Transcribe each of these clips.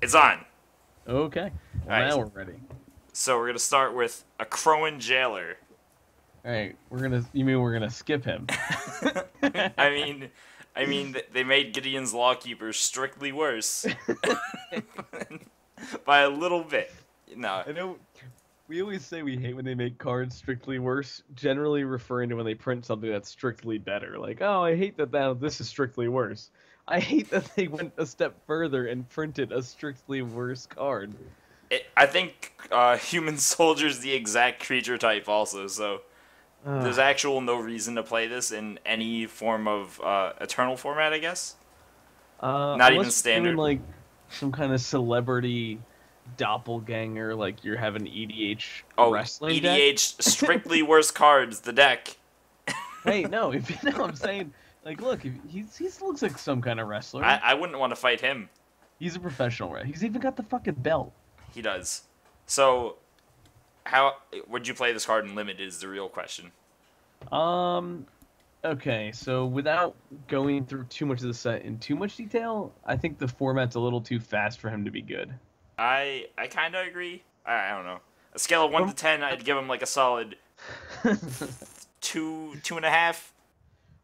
It's on. Okay. All Well, right. now we're ready. So we're gonna start with a Crowan Jailer. All right. You mean we're gonna skip him? I mean, they made Gideon's Lawkeeper strictly worse by a little bit. No, I know we always say we hate when they make cards strictly worse, generally referring to when they print something that's strictly better. Like, oh, I hate that this is strictly worse. I hate that they went a step further and printed a strictly worse card. I think Human Soldier's the exact creature type also. So there's Ugh. actual no reason to play this in any form of Eternal format, I guess. Not even Unless you're doing standard. like some kind of celebrity doppelganger, like you're having EDH Oh, wrestling deck. EDH strictly worse cards. The deck. Hey, no, if you know what I'm saying, like, look, if he looks like some kind of I wrestler. I wouldn't want to fight him. He's a professional, right? He's even got the fucking belt. He does. So how would you play this card in limited is the real question. Um, okay, so without going through too much of the set in too much detail, I think the format's a little too fast for him to be good. I kind of agree. I don't know. A scale of one to From 10, I'd give him like a solid two and a half.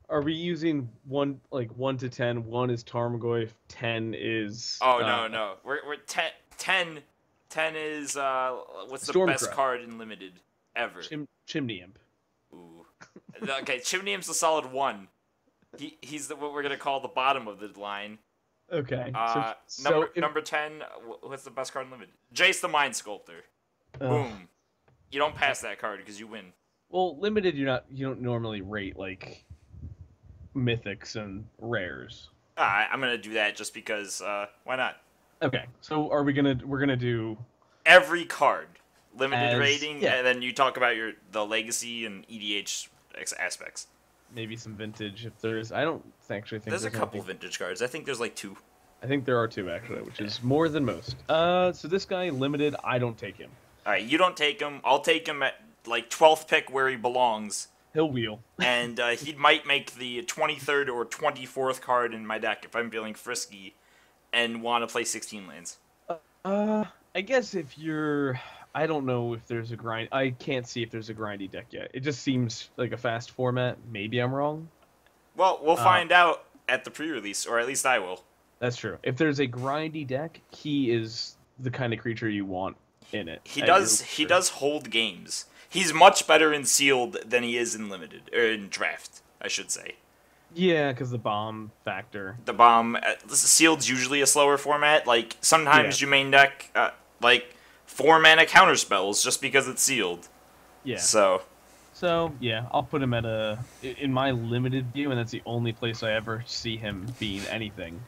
Are we using one to 10? One is Tarmogoyf, 10 is Oh no no, we're 10. 10 is what's the best Stormcrow, card in limited ever? Chimney Imp. Ooh. Okay, Chimney Imp's a solid one. He's what we're gonna call the bottom of the line. Okay, Number if number 10. What's the best card in limited? Jace the Mind Sculptor. uh, Boom. You don't pass that card because you win. well, limited you don't normally rate like mythics and rares. I'm gonna do that just because. Why not? Okay, so we're gonna do Every card limited as rating, yeah, and then you talk about the legacy and EDH aspects. maybe some vintage if there's. I don't actually think There's a there's couple anything. vintage cards. I think there's like two. I think there are two actually, which is more than most. So this guy limited, I don't take him. All right, you don't take him. I'll take him at like 12th pick where he belongs, He'll wheel. and he might make the 23rd or 24th card in my deck if I'm feeling frisky and want to play 16 lanes. I guess if you're, I don't know if there's a grind. I can't see if there's a grindy deck yet. It just seems like a fast format. Maybe I'm wrong. Well, we'll Uh, find out at the pre-release, or at least I will. that's true. If there's a grindy deck, he is the kind of creature you want in it. He At your does he leisure. does hold games. He's much better in sealed than he is in limited or in draft, I should say. Yeah, because the bomb factor. The bomb sealed's usually a slower format. Like Yeah, sometimes you main deck like 4 mana counter spells just because it's sealed. yeah. So So yeah, I'll put him at in my limited view, and that's the only place I ever see him being anything.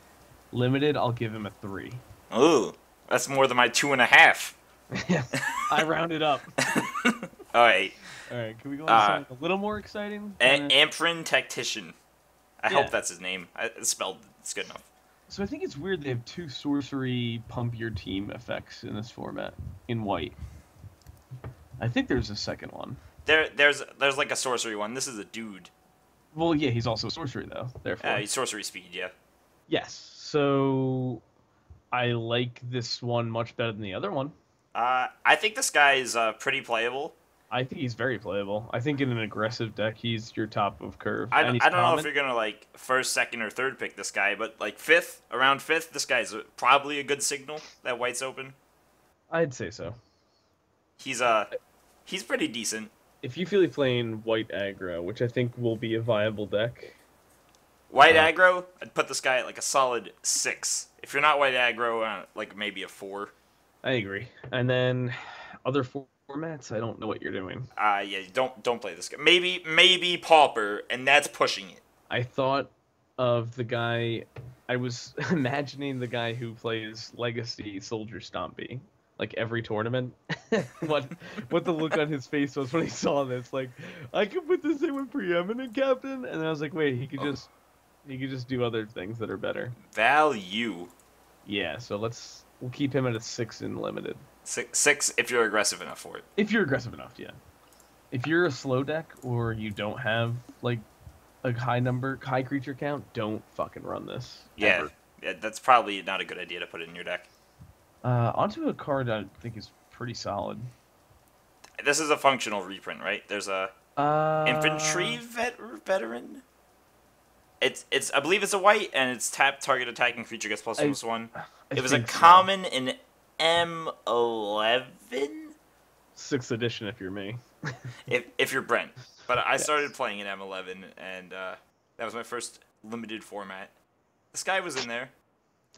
Limited, I'll give him a 3. ooh, that's more than my 2.5. Yes, I rounded up. All right, All right, can we go on to something a little more exciting? Amphren Tactician. I hope Yeah. that's his name. It's spelled. It's good enough. So I think it's weird they have two sorcery pump your team effects in this format in white. I think there's a second one. There's like a sorcery one. This is a dude. Well, yeah, he's also sorcery though. Therefore, Sorcery speed. Yeah. yes. So I like this one much better than the other one. I think this guy is pretty playable. I think he's very playable. I think in an aggressive deck, he's your top of curve. I, And he's I don't know if common. you're gonna like first, second, or third pick this guy, but like around fifth, this guy's probably a good signal that white's open. I'd say so. He's he's pretty decent. If you feel like playing white aggro, which I think will be a viable deck, White uh, aggro, I'd put this guy at like a solid 6. If you're not white aggro, like maybe a 4. I agree. And then other formats, I don't know what you're doing. Yeah, don't play this guy. Maybe Pauper, and that's pushing it. I thought of the guy. I was imagining the guy who plays Legacy Soldier Stompy, like every tournament. what what the look on his face was when he saw this? Like, I could put this in with Preeminent Captain, and then I was like, wait, he could just do other things that are better. Value. Yeah, so we'll keep him at a 6 in limited. Six if you're aggressive enough for it. If you're aggressive enough, yeah. If you're a slow deck or you don't have like a high creature count, don't fucking run this. Yeah, Ever. yeah, that's probably not a good idea to put it in your deck. Onto a card I think is pretty solid. This is a functional reprint, right? There's a infantry veteran. It's I believe it's a white, and it's tap target attacking creature gets plus I, 1/+1. I It was a think so. common in M11. 6th edition, if you're me. If you're Brent, but I Yes. started playing in M11, and that was my first limited format. This guy was in there.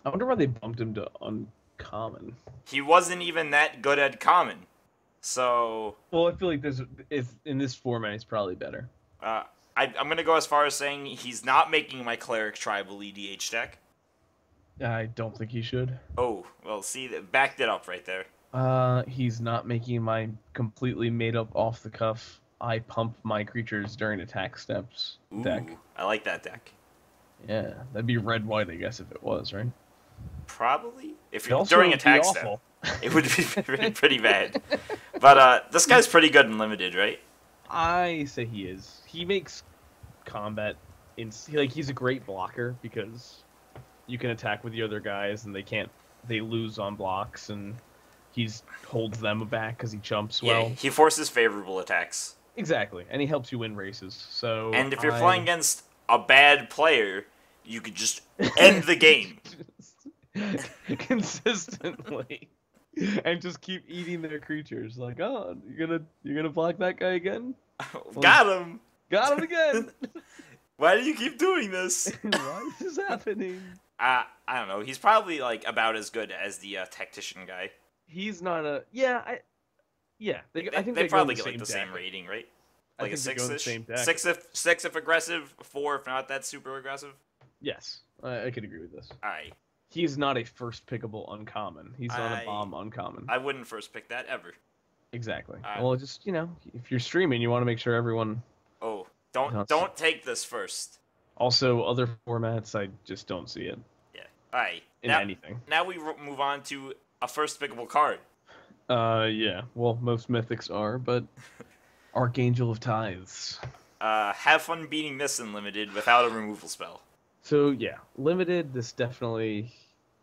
I wonder why they bumped him to uncommon. He wasn't even that good at common, so Well, I feel like if in this format, he's probably better. I'm gonna go as far as saying he's not making my cleric tribal EDH deck. I don't think he should. Oh well, see, backed it up right there. He's not making my completely made up off the cuff. I pump my creatures during attack steps deck. Ooh, I like that deck. Yeah, that'd be red white, I guess, if it was right. Probably if It you're also during would be attack awful. step, it would be pretty bad. But this guy's pretty good in limited, right? I say he is. He makes combat he's a great blocker because you can attack with the other guys and they lose on blocks, and holds them back because he jumps well. Yeah, he forces favorable attacks. Exactly, and he helps you win races. So And if you're playing against a bad player, you could just end the game. consistently, and just keep eating their creatures. Like, oh, you're gonna block that guy again? Got him! Got him again. Why do you keep doing this? Why is this happening? I don't know. He's probably like about as good as the tactician guy. He's not a I think They they probably go get in like the deck. same rating, right? I Like a think they go in the 6-ish. same deck. Six if aggressive, 4 if not that super aggressive. Yes, I could agree with this. Alright. He's not a first pickable uncommon. He's not a bomb uncommon. I wouldn't first pick that ever. Exactly. Alright. Well, just if you're streaming, you want to make sure everyone. Oh, That's- don't take this first. Also, other formats, I just don't see it Yeah. Alright. in anything. Now we move on to a first pickable card. Yeah. Well, most mythics are, but Archangel of Tithes. Have fun beating this in limited without a removal spell. So yeah, limited. This definitely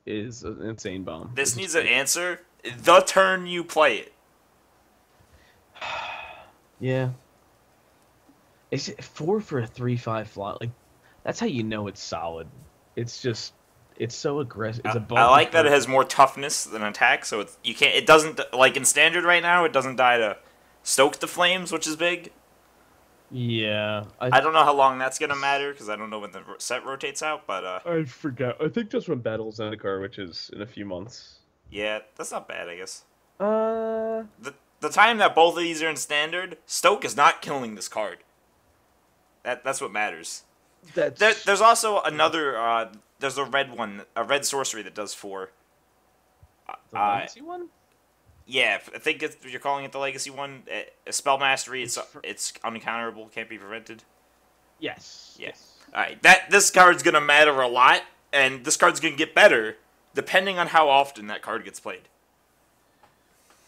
is an insane bomb. This is needs an great. answer the turn you play it. Yeah. It's 4 for a 3/5 fly. Like, that's how you know it's solid. It's so aggressive. It's a I like that it has more toughness than attack, so it doesn't like in standard right now. It doesn't die to stoke the flames, which is big. Yeah. I don't know how long that's gonna matter because I don't know when the set rotates out. But I forgot. I think just when Battle Zendikar, which is in a few months. yeah, that's not bad, I guess. Uh. The time that both of these are in standard, Stoke is not killing this card. That's what matters. There's also another. There's a red one, a red sorcery that does 4. The legacy one. Yeah, I think you're calling it the legacy one. A spell mastery. It's uncounterable, can't be prevented. Yes. Yeah. Yes. All right, this card's gonna matter a lot, and this card's gonna get better depending on how often that card gets played.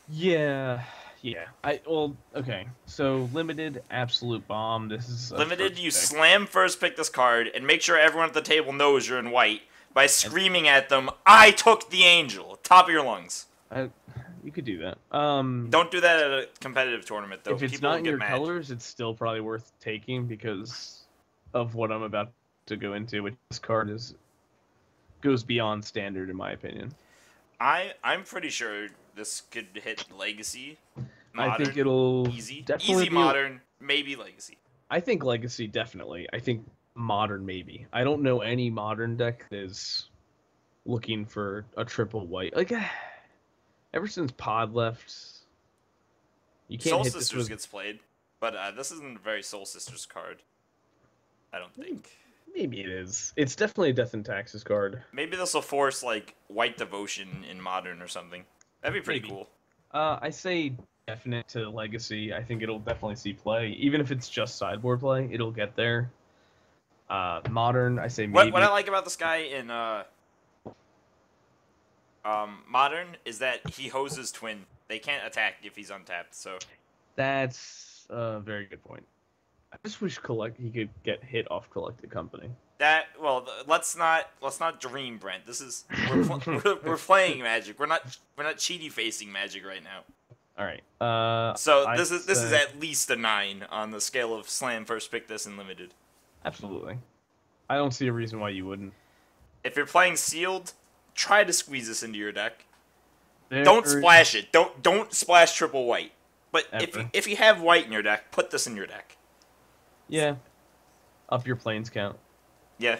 Yeah. Yeah. Okay. So limited absolute bomb. This is a Limited, first you pick. slam first pick this card and make sure everyone at the table knows you're in white by screaming at them, "I took the angel!" Top of your lungs. You could do that. Don't do that at a competitive tournament, though. If it's People not will in get your mad. colors, it's still probably worth taking because of what I'm about to go into. Which this card goes beyond standard, in my opinion. I'm pretty sure this could hit Legacy. Modern, I think it'll easy definitely be Modern, maybe Legacy. I think Legacy definitely. I think Modern maybe. I don't know any Modern deck that is looking for a triple white. Like ever since Pod left, you can't Soul hit this Sisters with. gets played, but this isn't a very Soul Sisters card. I don't think. Maybe it is. It's definitely a Death and Taxes card. Maybe this will force like White Devotion in Modern or something. That'd be pretty Maybe. cool. I say definite to Legacy. I think it'll definitely see play. Even if it's just sideboard play, it'll get there. Modern, I say maybe. What I like about this guy in Modern is that he hoses Twin. They can't attack if he's untapped. So That's a very good point. I just wish he could get hit off Collected Company. Let's not dream, Brent. This is we're playing Magic. We're not cheaty facing Magic right now. All right. So this is at least a 9 on the scale of Slam first pick this in limited. Absolutely. I don't see a reason why you wouldn't. If you're playing sealed, try to squeeze this into your deck. Don't splash it. Don't splash triple white. But if you have white in your deck, put this in your deck. Yeah. Up your planes count. Yeah.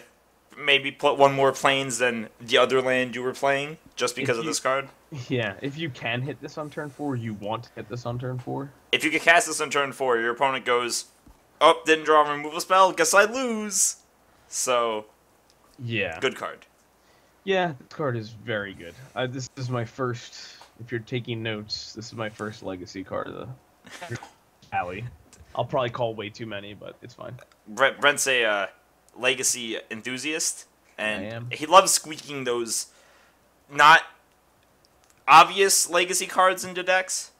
Maybe put one more planes than the other land you were playing, just because of this card. Yeah, if you can hit this on turn 4, you want to hit this on turn 4. If you can cast this on turn 4, your opponent goes, oh, didn't draw a removal spell, guess I lose. So, yeah. Good card. Yeah, this card is very good. This is my first, if you're taking notes, this is my first legacy card of the alley. I'll probably call way too many, but it's fine. Brent's a legacy enthusiast, and I am. He loves squeaking those not obvious legacy cards into decks.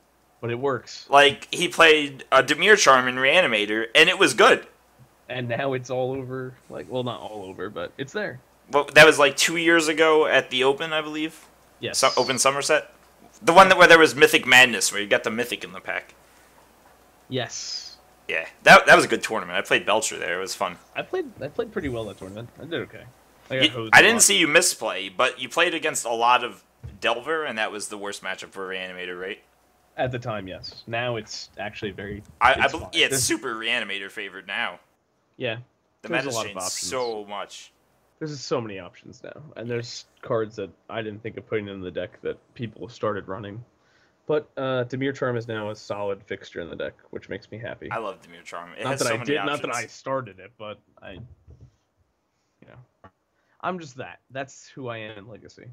But it works. Like, he played a Dimir Charm in Reanimator, and it was good. And now it's all over. Like, well, not all over, but it's there. Well, that was like 2 years ago at the Open, I believe. Yes. Open Somerset. The one where there was Mythic Madness, where you got the Mythic in the pack. Yes. Yeah, that was a good tournament. I played Belcher there. It was fun. I played pretty well that tournament. I did okay. I didn't see you misplay, but you played against a lot of Delver, and that was the worst matchup for Reanimator, right? At the time, yes. Now it's actually very. I believe it's super Reanimator favored now. Yeah, the meta has changed so much. There's so many options now, and there's cards that I didn't think of putting in the deck that people started running. But Dimir Charm is now a solid fixture in the deck, which makes me happy. I love Dimir Charm. Not that I started it, but I'm just that. That's who I am in Legacy.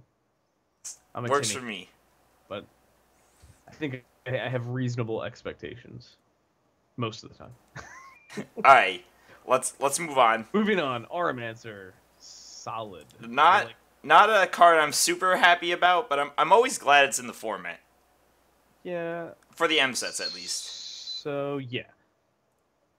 Works for me. But I think I have reasonable expectations most of the time. All right, let's move on. Moving on, Auramancer, solid. Not a card I'm super happy about, but I'm always glad it's in the format. Yeah. For the M sets, at least. So, yeah.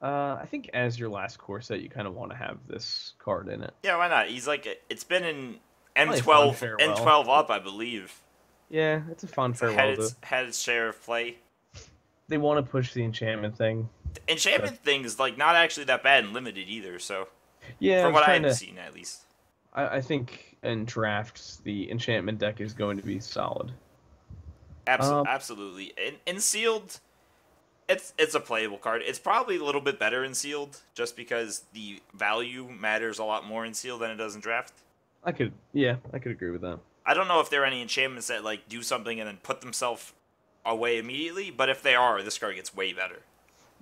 I think as your last core set, you kind of want to have this card in it. Yeah, why not? He's like, it's been in M12 up, I believe. Yeah, it's a fun farewell. Had its share of play. They want to push the enchantment thing. The enchantment thing is like not actually that bad in limited either, so. Yeah. From what I've seen, at least. I think in drafts, the enchantment deck is going to be solid. Absolutely. In sealed, it's a playable card. It's probably a little bit better in sealed, just because the value matters a lot more in sealed than it does in draft. I could agree with that. I don't know if there are any enchantments that like do something and then put themselves away immediately, but if they are, this card gets way better.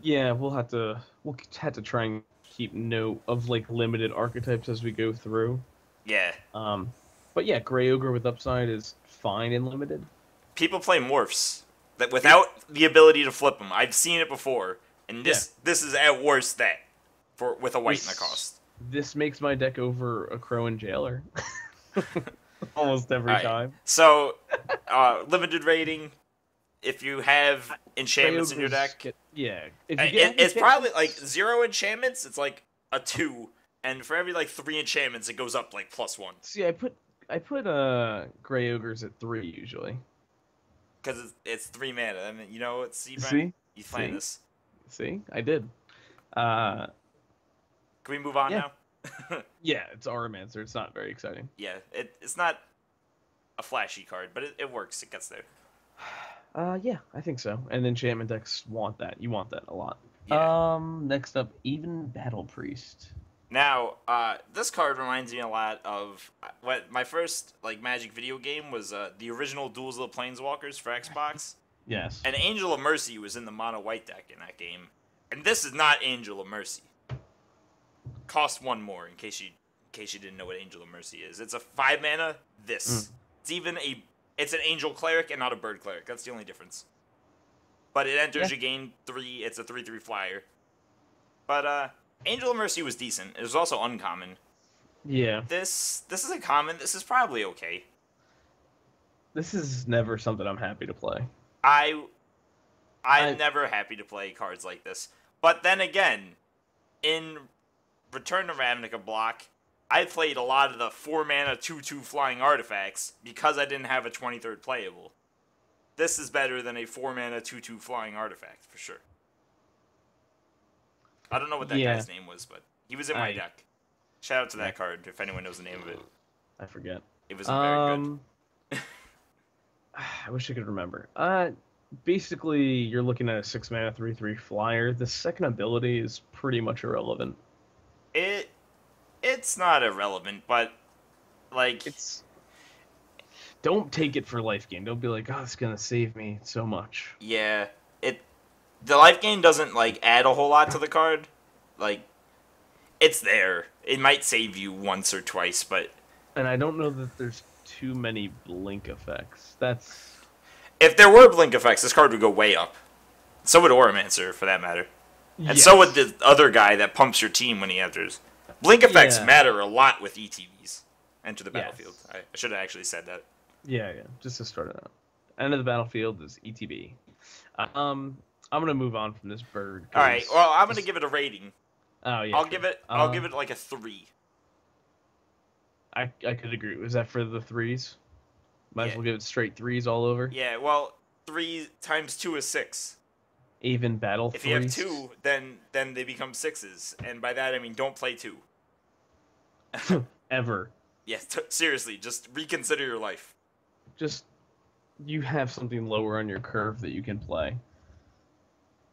Yeah, we'll have to try and keep note of like limited archetypes as we go through. Yeah. But yeah, Grey Ogre with upside is fine in limited. People play morphs that without the ability to flip them. I've seen it before, and this is at worst that with a white in the cost. This makes my deck over a Crow and Jailer almost every time. So, limited rating. If you have enchantments in your deck, it's probably like 0 enchantments. It's like a 2, and for every like 3 enchantments, it goes up like +1. See, I put Grey Ogres at 3 usually. Because it's 3 mana. I mean, you know what? See, you playing this. See, I did. Can we move on now? Yeah, it's Auramancer. It's not very exciting. Yeah, it's not a flashy card, but it works. It gets there. Yeah, I think so. And enchantment decks want that. You want that a lot. Yeah. Next up, Even Battle Priest. Now, this card reminds me a lot of what my first like Magic video game was. The original Duels of the Planeswalkers for Xbox. Yes. And Angel of Mercy was in the mono white deck in that game, and this is not Angel of Mercy. Cost 1 more in case you didn't know what Angel of Mercy is. It's a 5 mana. It's it's an Angel Cleric and not a Bird Cleric. That's the only difference. But it enters you gain 3. It's a 3/3 flyer. But Angel of Mercy was decent. It was also uncommon. Yeah. This is a common. This is probably okay. This is never something I'm happy to play. I'm never happy to play cards like this. But then again, in Return to Ravnica block, I played a lot of the 4-mana 2/2 flying artifacts because I didn't have a 23rd playable. This is better than a 4-mana 2/2 flying artifact, for sure. I don't know what that guy's name was, but he was in my deck. Shout out to that card, if anyone knows the name of it. I forget. It wasn't very good. I wish I could remember. Basically, you're looking at a 6-mana 3/3 flyer. The second ability is pretty much irrelevant. It's not irrelevant, but like don't take it for life gain. Don't be like, oh, it's gonna save me so much. Yeah, the life gain doesn't like add a whole lot to the card. Like, it's there. It might save you once or twice, but and I don't know that there's too many blink effects. If there were blink effects, this card would go way up. So would Auramancer, for that matter. And so would the other guy that pumps your team when he enters. Blink effects matter a lot with ETBs. Enter the battlefield. I should have actually said that. Yeah. Just to start it out. Enter the battlefield is ETB. I'm gonna move on from this bird. All right. Well, I'm gonna give it a rating. Oh yeah. I'll give it like a 3. I could agree. Was that for the 3s? Might as well give it straight 3s all over. Yeah. Well, 3 times 2 is 6. Even battle. If you have 2, then they become 6s, and by that I mean don't play 2. Ever. Yeah. Seriously, just reconsider your life. Just you have something lower on your curve that you can play.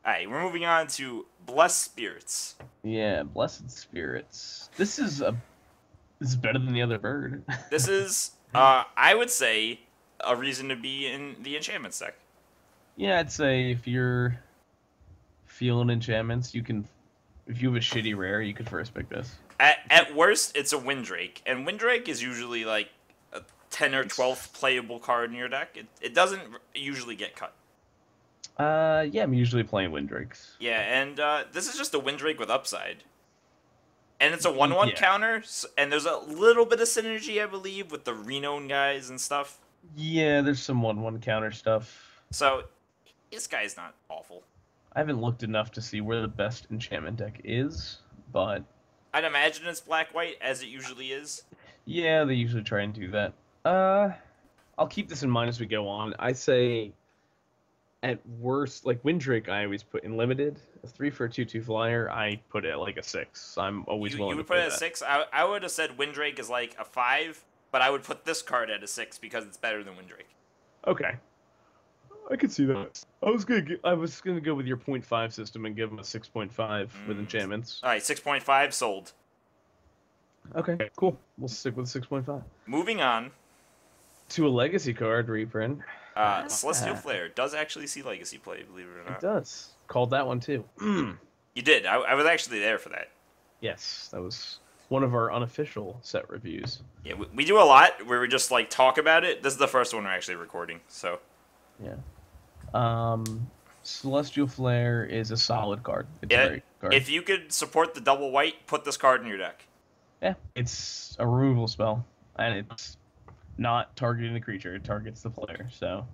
Alright, we're moving on to Blessed Spirits. Yeah, Blessed Spirits. This is better than the other bird. This is, I would say, a reason to be in the enchantments deck. Yeah, I'd say if you're feeling enchantments, you can. If you have a shitty rare, you could first pick this. At worst, it's a Windrake, and Windrake is usually like a 10 or 12th playable card in your deck. It doesn't usually get cut. Yeah, I'm usually playing Windrakes. Yeah, and this is just a Windrake with upside. And it's a 1/1 counter, and there's a little bit of synergy, I believe, with the Renown guys and stuff. Yeah, there's some 1/1 counter stuff. So, this guy's not awful. I haven't looked enough to see where the best enchantment deck is, but I'd imagine it's black-white, as it usually is. Yeah, they usually try and do that. I'll keep this in mind as we go on. I say, at worst, like Windrake, I always put in limited. A 3 for a 2/2 flyer, I put it at like a 6. I'm always willing to You would put it at 6? I would have said Windrake is like a 5, but I would put this card at a 6 because it's better than Windrake. Okay. I could see that. I was gonna go with your 0.5 system and give him a 6.5 with enchantments. All right, 6.5 sold. Okay, cool. We'll stick with 6.5. Moving on to a legacy card reprint. Celestial Flare does actually see legacy play, believe it or not. It does. Called that one too. You did. I was actually there for that. Yes, that was one of our unofficial set reviews. Yeah, we do a lot where we just like talk about it. This is the first one we're actually recording, so. Yeah. Celestial Flare is a solid card. It's a great card. If you could support the double white, put this card in your deck. Yeah, it's a removal spell, and it's not targeting the creature; it targets the player. So,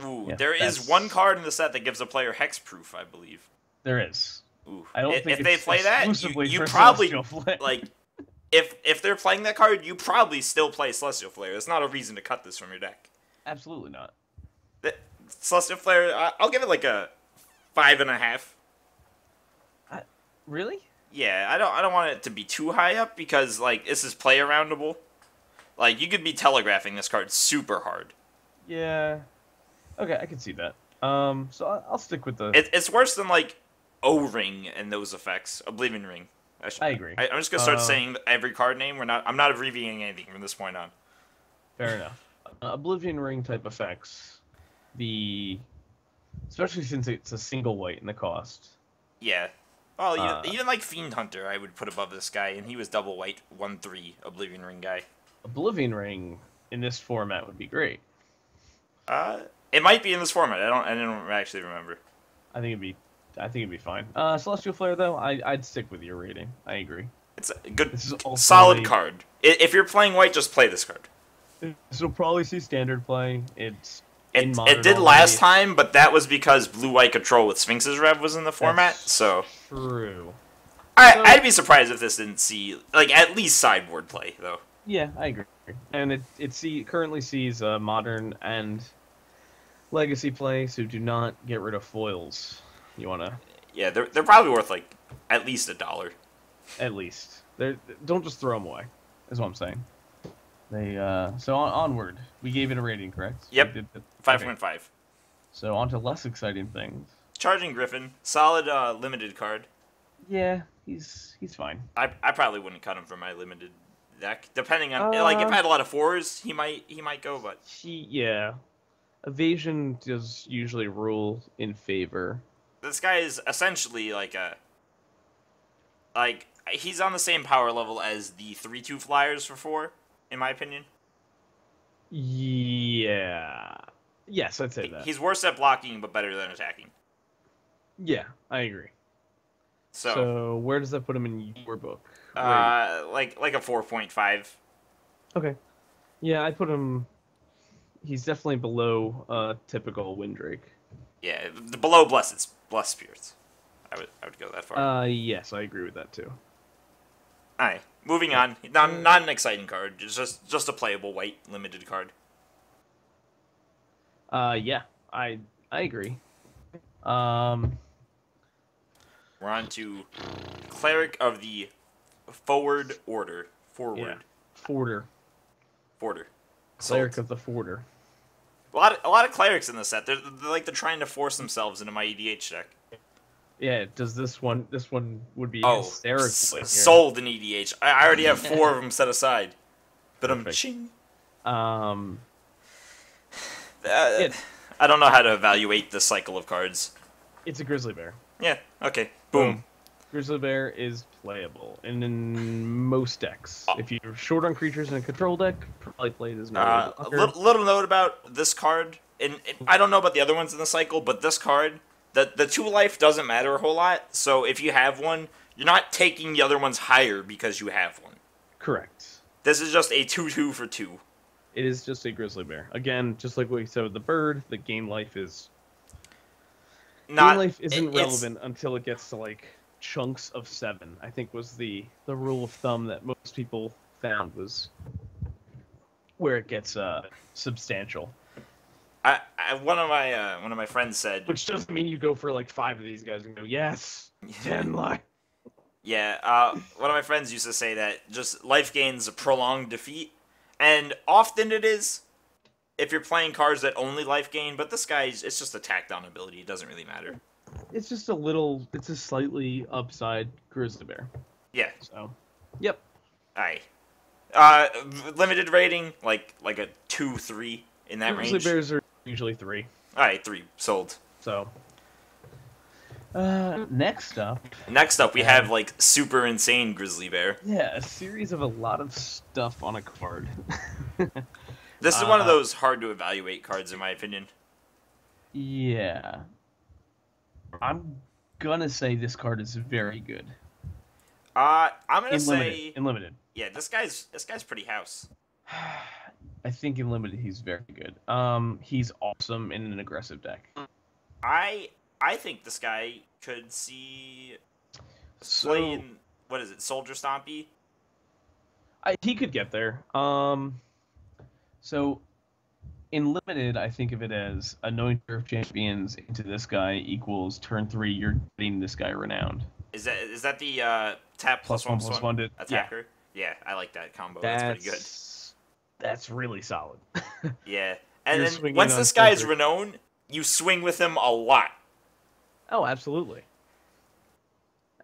ooh, there is one card in the set that gives a player hexproof, I believe. There is. Ooh, I don't think if they play that, you probably like. If they're playing that card, you probably still play Celestial Flare. There's not a reason to cut this from your deck. Absolutely not. Celestial Flare, I'll give it like a 5.5. Really? Yeah, I don't want it to be too high up because like this is play aroundable. Like you could be telegraphing this card super hard. Yeah. Okay, I can see that. So I'll stick with the. It's worse than like O-Ring and those effects. Oblivion Ring. I agree. I'm just gonna start saying every card name. I'm not abbreviating anything from this point on. Fair enough. Oblivion Ring type effects. Especially since it's a single white in the cost. Yeah. Well, even like Fiend Hunter, I would put above this guy, and he was double white, 1/3 Oblivion Ring guy. Oblivion Ring in this format would be great. It might be in this format. I don't actually remember. I think it'd be fine. Celestial Flare though, I'd stick with your rating. I agree. It's a good, solid card. If you're playing white, just play this card. This will probably see standard play. It did last time, but that was because Blue-White Control with Sphinx's Rev was in the format, so. True. I'd be surprised if this didn't see like at least sideboard play though. Yeah, I agree. And it currently sees modern and legacy play, so do not get rid of foils. You wanna? Yeah, they're probably worth like at least $1. At least don't just throw them away. Is what I'm saying. So onward. We gave it a rating, correct? Yep. 5.5. Okay. So on to less exciting things. Charging Griffin, solid limited card. Yeah, he's fine. I probably wouldn't cut him for my limited deck, depending on like if I had a lot of 4s, he might go, but yeah, evasion does usually rule in favor. This guy is essentially he's on the same power level as the 3/2 flyers for 4, in my opinion. Yeah. Yes, I'd say that. He's worse at blocking, but better than attacking. Yeah, I agree. So where does that put him in your book? Like a 4.5. Okay. Yeah, I put him. He's definitely below typical Windrake. Yeah, below Blessed Spirits. I would go that far. Yes, I agree with that too. Alright, moving on. Not an exciting card, just a playable white limited card. Yeah, I agree. We're on to Cleric of the Forward Order. Forward. Yeah. Forder. Cleric of the Forder. A lot of clerics in this set. They're trying to force themselves into my EDH deck. Yeah, does this one would be hysterical. Sold in EDH. I already have 4 of them set aside. But I'm ching. I don't know how to evaluate the cycle of cards. It's a Grizzly Bear. Yeah, okay. Boom. Grizzly Bear is playable in most decks. If you're short on creatures in a control deck, probably play it as no. Little note about this card, and I don't know about the other ones in the cycle, but this card, the 2 life doesn't matter a whole lot, so if you have one, you're not taking the other ones higher because you have one. Correct. This is just a 2/2 for 2. It is just a Grizzly Bear. Again, just like what we said with the bird, the game life is... game life isn't relevant until it gets to, like, chunks of 7, I think was the rule of thumb that most people found was where it gets substantial. One of my friends said, which doesn't mean you go for like 5 of these guys and go yes 10 life. Yeah, one of my friends used to say that just life gain's a prolonged defeat, and often it is if you're playing cards that only life gain, but this guy's it's just a tacked on ability. It doesn't really matter. It's just it's a slightly upside Grizzly Bear. Yeah. So, yep. Alright. Limited rating, like a 2-3 in that range. Grizzly Bears are usually 3. Alright, 3. Sold. So, next up, we have, like, super insane Grizzly Bear. Yeah, a series of a lot of stuff on a card. This is one of those hard to evaluate cards, in my opinion. Yeah. I'm gonna say this card is very good. I'm gonna say in limited. Yeah, this guy's pretty house. I think in limited he's very good. He's awesome in an aggressive deck. I think this guy could see play in what is it, Soldier Stompy? He could get there. So in limited, I think of it as Anointer of Champions into this guy equals turn 3. You're getting this guy renowned. Is that the tap +1/+1 attacker? Yeah, I like that combo. That's pretty good. That's really solid. Yeah, and then once this guy's renowned, you swing with him a lot. Oh, absolutely.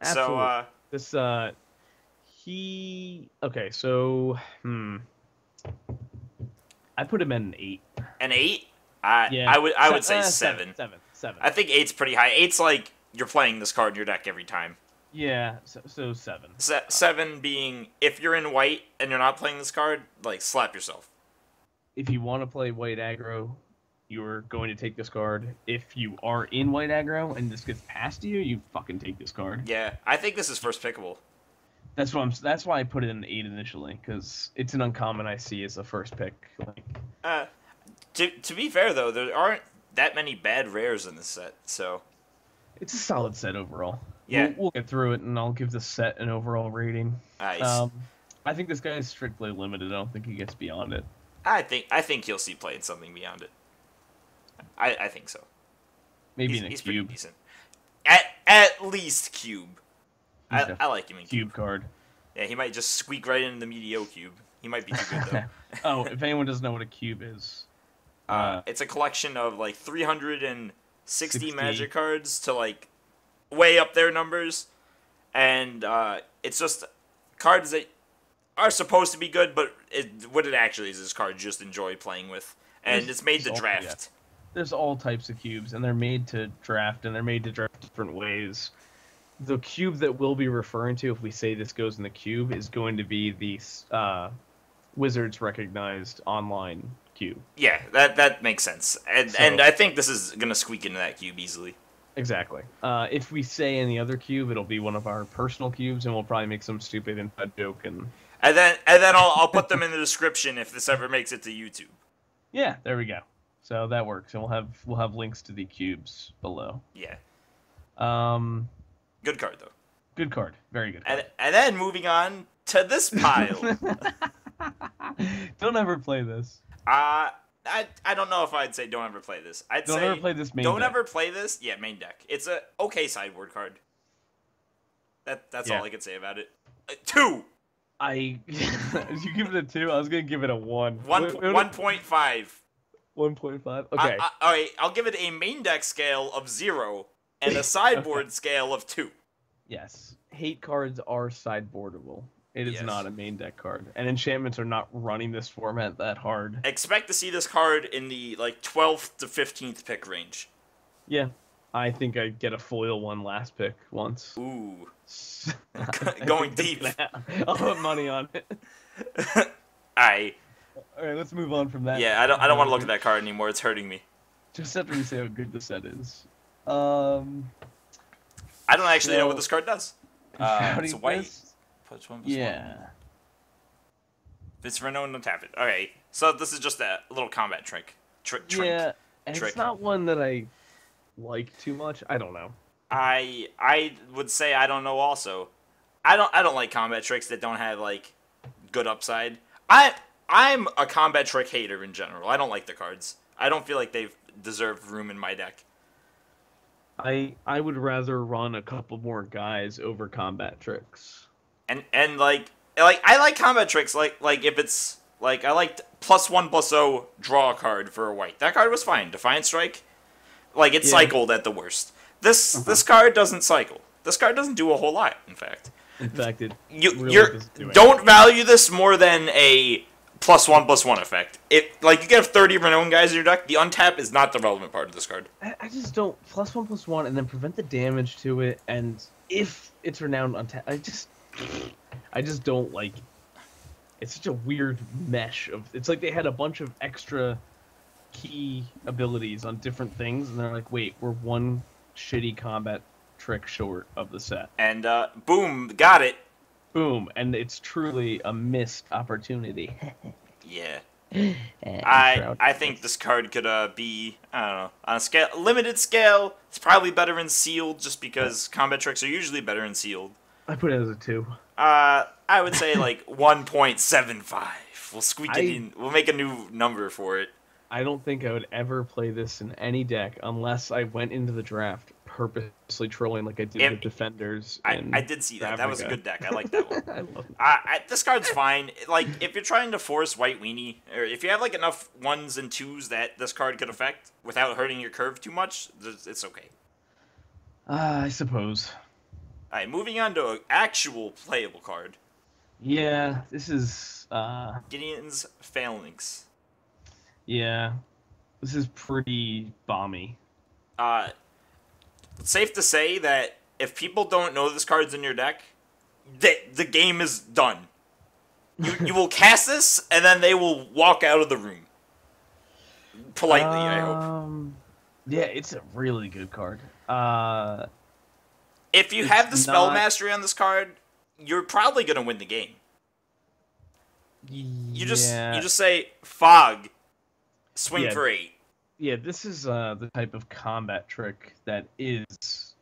So okay. So I put him at an 8. An 8? Yeah. I would say 7. 7. I think 8's pretty high. 8's like you're playing this card in your deck every time. Yeah, so 7. 7 being if you're in white and you're not playing this card, like slap yourself. If you want to play white aggro, you're going to take this card. If you are in white aggro and this gets past you, you fucking take this card. Yeah, I think this is first pickable. That's why I put it in 8 initially, because it's an uncommon I see as a first pick. Like, to be fair though, there aren't that many bad rares in this set, so it's a solid set overall. Yeah. We'll get through it, and I'll give the set an overall rating. Nice. I think this guy is strictly limited. I don't think he gets beyond it. I think he'll see playing something beyond it. I think so. Maybe in a he's cube. pretty decent. At least cube. I like him in cube card. Yeah, he might just squeak right into the Medio cube. He might be too good though. Oh, if anyone doesn't know what a cube is, it's a collection of like 360 Magic cards to like way up their numbers, and it's just cards that are supposed to be good, but what it actually is cards you just enjoy playing with, and it's made to draft. Yeah. There's all types of cubes, and they're made to draft, and they're made to draft different ways. The cube that we'll be referring to, if we say this goes in the cube, is going to be the Wizards recognized online cube. Yeah, that makes sense, and I think this is gonna squeak into that cube easily. Exactly. If we say any other cube, it'll be one of our personal cubes, and we'll probably make some stupid inside joke and then I'll put them in the description if this ever makes it to YouTube. Yeah, there we go. So that works, and we'll have links to the cubes below. Yeah. Good card though. Good card. Very good card. And then moving on to this pile. Don't ever play this. I don't know if I'd say don't ever play this. Don't ever play this main deck. Don't ever play this. Yeah, main deck. It's a okay sideboard card. That's all I can say about it. 2. You give it a 2. I was gonna give it a 1. 1.5. 1.5. Okay. All right. I'll give it a main deck scale of 0 and a sideboard scale of 2. Yes. Hate cards are sideboardable. It is not a main deck card, and enchantments are not running this format that hard. Expect to see this card in the like 12th to 15th pick range. Yeah, I think I get a foil one last pick once. Ooh, going deep. I'll put money on it. All right, let's move on from that. Yeah, I don't want to look at that card anymore. It's hurting me. Just after we say how good the set is. I don't actually know what this card does. It's white. Yeah. If it's Renault, don't tap it. Okay, so this is just a little combat trick. Yeah, and it's not one that I like too much. I don't know. I would say I don't know also. I don't like combat tricks that don't have like good upside. I'm a combat trick hater in general. I don't like the cards. I don't feel like they've deserved room in my deck. I would rather run a couple more guys over combat tricks. And like I like combat tricks like if it's like I liked +1/+0 draw a card for a white. That card was fine. Defiant Strike, like it cycled at the worst. This card doesn't cycle. This card doesn't do a whole lot. In fact, don't value this more than a +1/+1 effect. Like you get 30 Renault guys in your deck. The untap is not the relevant part of this card. I just don't +1/+1 and then prevent the damage to it. And if it's renowned untap, I just don't like it. It's such a weird mesh of. It's like they had a bunch of extra key abilities on different things, and they're like, wait, we're one shitty combat trick short of the set. And boom, got it. Boom, and it's truly a missed opportunity. Yeah. I think this card could be, I don't know, on a limited scale. It's probably better in sealed, just because combat tricks are usually better in sealed. I put it as a 2. I would say like 1.75. We'll squeak it in. We'll make a new number for it. I don't think I would ever play this in any deck unless I went into the draft purposely trolling like I did with Defenders. I did see that. That was a good deck. I like that one. I love it. This card's fine. Like, if you're trying to force White Weenie, or if you have like enough 1s and 2s that this card could affect without hurting your curve too much, it's okay. I suppose. Alright, moving on to an actual playable card. Yeah, this is Gideon's Phalanx. Yeah, this is pretty bomby. It's safe to say that if people don't know this card's in your deck, the game is done. You will cast this, and then they will walk out of the room. Politely, I hope. Yeah, it's a really good card. If you have the spell mastery on this card, you're probably gonna win the game. You just say Fog, swing for 8. Yeah, this is the type of combat trick that is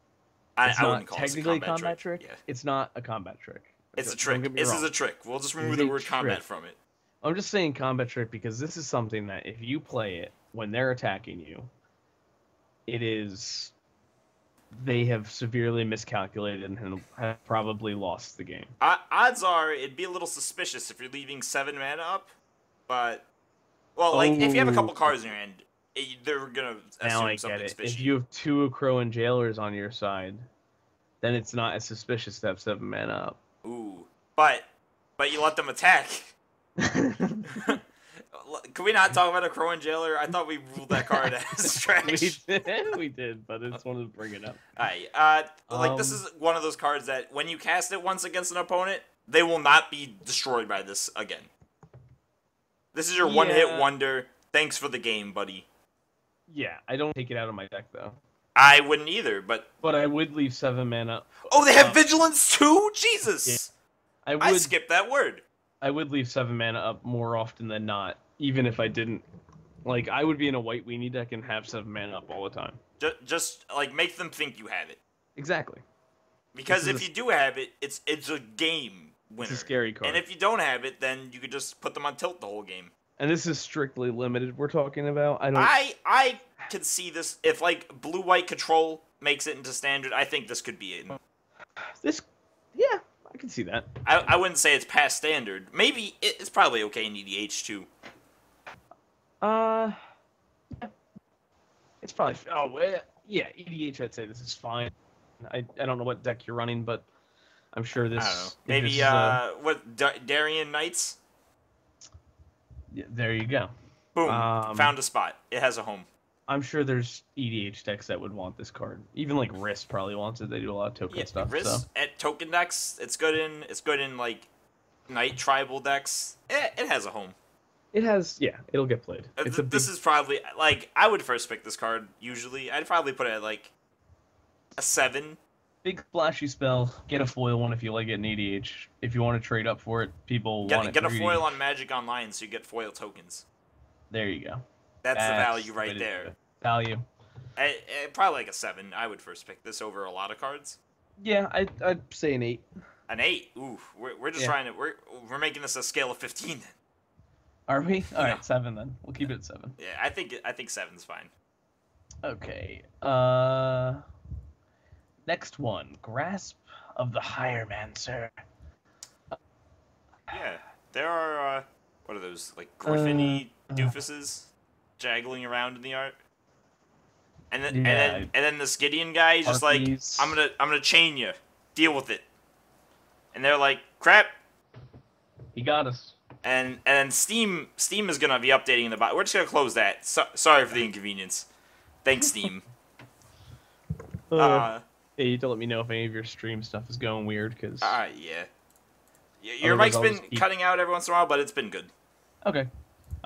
It's I not wouldn't call this a technically a combat combat trick. trick. Yeah. It's not a combat trick. It's a Don't trick. get me This wrong. is a trick. We'll just remove is the a word combat trick. from it. I'm just saying combat trick because this is something that if you play it when they're attacking you, it is they have severely miscalculated and have probably lost the game. Odds are it'd be a little suspicious if you're leaving 7 mana up, but well, like if you have a couple cards in your hand, they're gonna Now I assume get something it. fishy. If you have 2 Crow and Jailers on your side, then it's not as suspicious to have 7 mana up. Ooh, but you let them attack. Can we not talk about a Crow and Jailer? I thought we ruled that card as trash. We did, but I just wanted to bring it up. Alright, like this is one of those cards that when you cast it once against an opponent, they will not be destroyed by this again. This is your one-hit wonder. Thanks for the game, buddy. Yeah, I don't take it out of my deck though. I wouldn't either, but I would leave 7 mana. Oh, they have Vigilance too? Jesus! Yeah. I skipped that word. I would leave 7 mana up more often than not, even if I didn't. Like, I would be in a white weenie deck and have 7 mana up all the time. Just like, make them think you have it. Exactly. Because if you do have it, it's a game winner. It's a scary card. And if you don't have it, then you could just put them on tilt the whole game. And this is strictly limited we're talking about. I could see this, if, like, blue-white control makes it into standard, I think this could be it. Yeah, I can see that. I wouldn't say it's past standard. Maybe it's probably okay in EDH too. It's probably yeah, EDH. I'd say this is fine. I don't know what deck you're running, but I'm sure this. I don't know. Maybe what Darien Knights? Yeah, there you go. Boom! Found a spot. It has a home. I'm sure there's EDH decks that would want this card. Even like Riss probably wants it. They do a lot of token stuff. Riss so. at token decks. It's good in like Knight tribal decks. It has a home. It has, yeah. It'll get played. This is probably like I would first pick this card. Usually, I'd probably put it at like a 7. Big splashy spell. Get a foil one if you like it in EDH. If you want to trade up for it, people want it. Get a foil on Magic Online so you get foil tokens. There you go. That's the value right there. Value. Probably like a 7. I would first pick this over a lot of cards. Yeah, I'd say an 8. An 8. Ooh, we're just trying to we're making this a scale of 15 then. Are we? All right, 7 then. We'll keep it at 7. Yeah, I think 7's fine. Okay. Next one, Grasp of the Hiremancer. Yeah, there are what are those, like Griffin-y doofuses jaggling around in the art? And then this Gideon guy is just like, I'm gonna chain you. Deal with it. And they're like, crap. He got us. And then Steam is gonna be updating the bot. We're just gonna close that. Sorry for the inconvenience. Thanks, Steam. Yeah, you have to let me know if any of your stream stuff is going weird, because... yeah. Your mic's been cutting out every once in a while, but it's been good. Okay.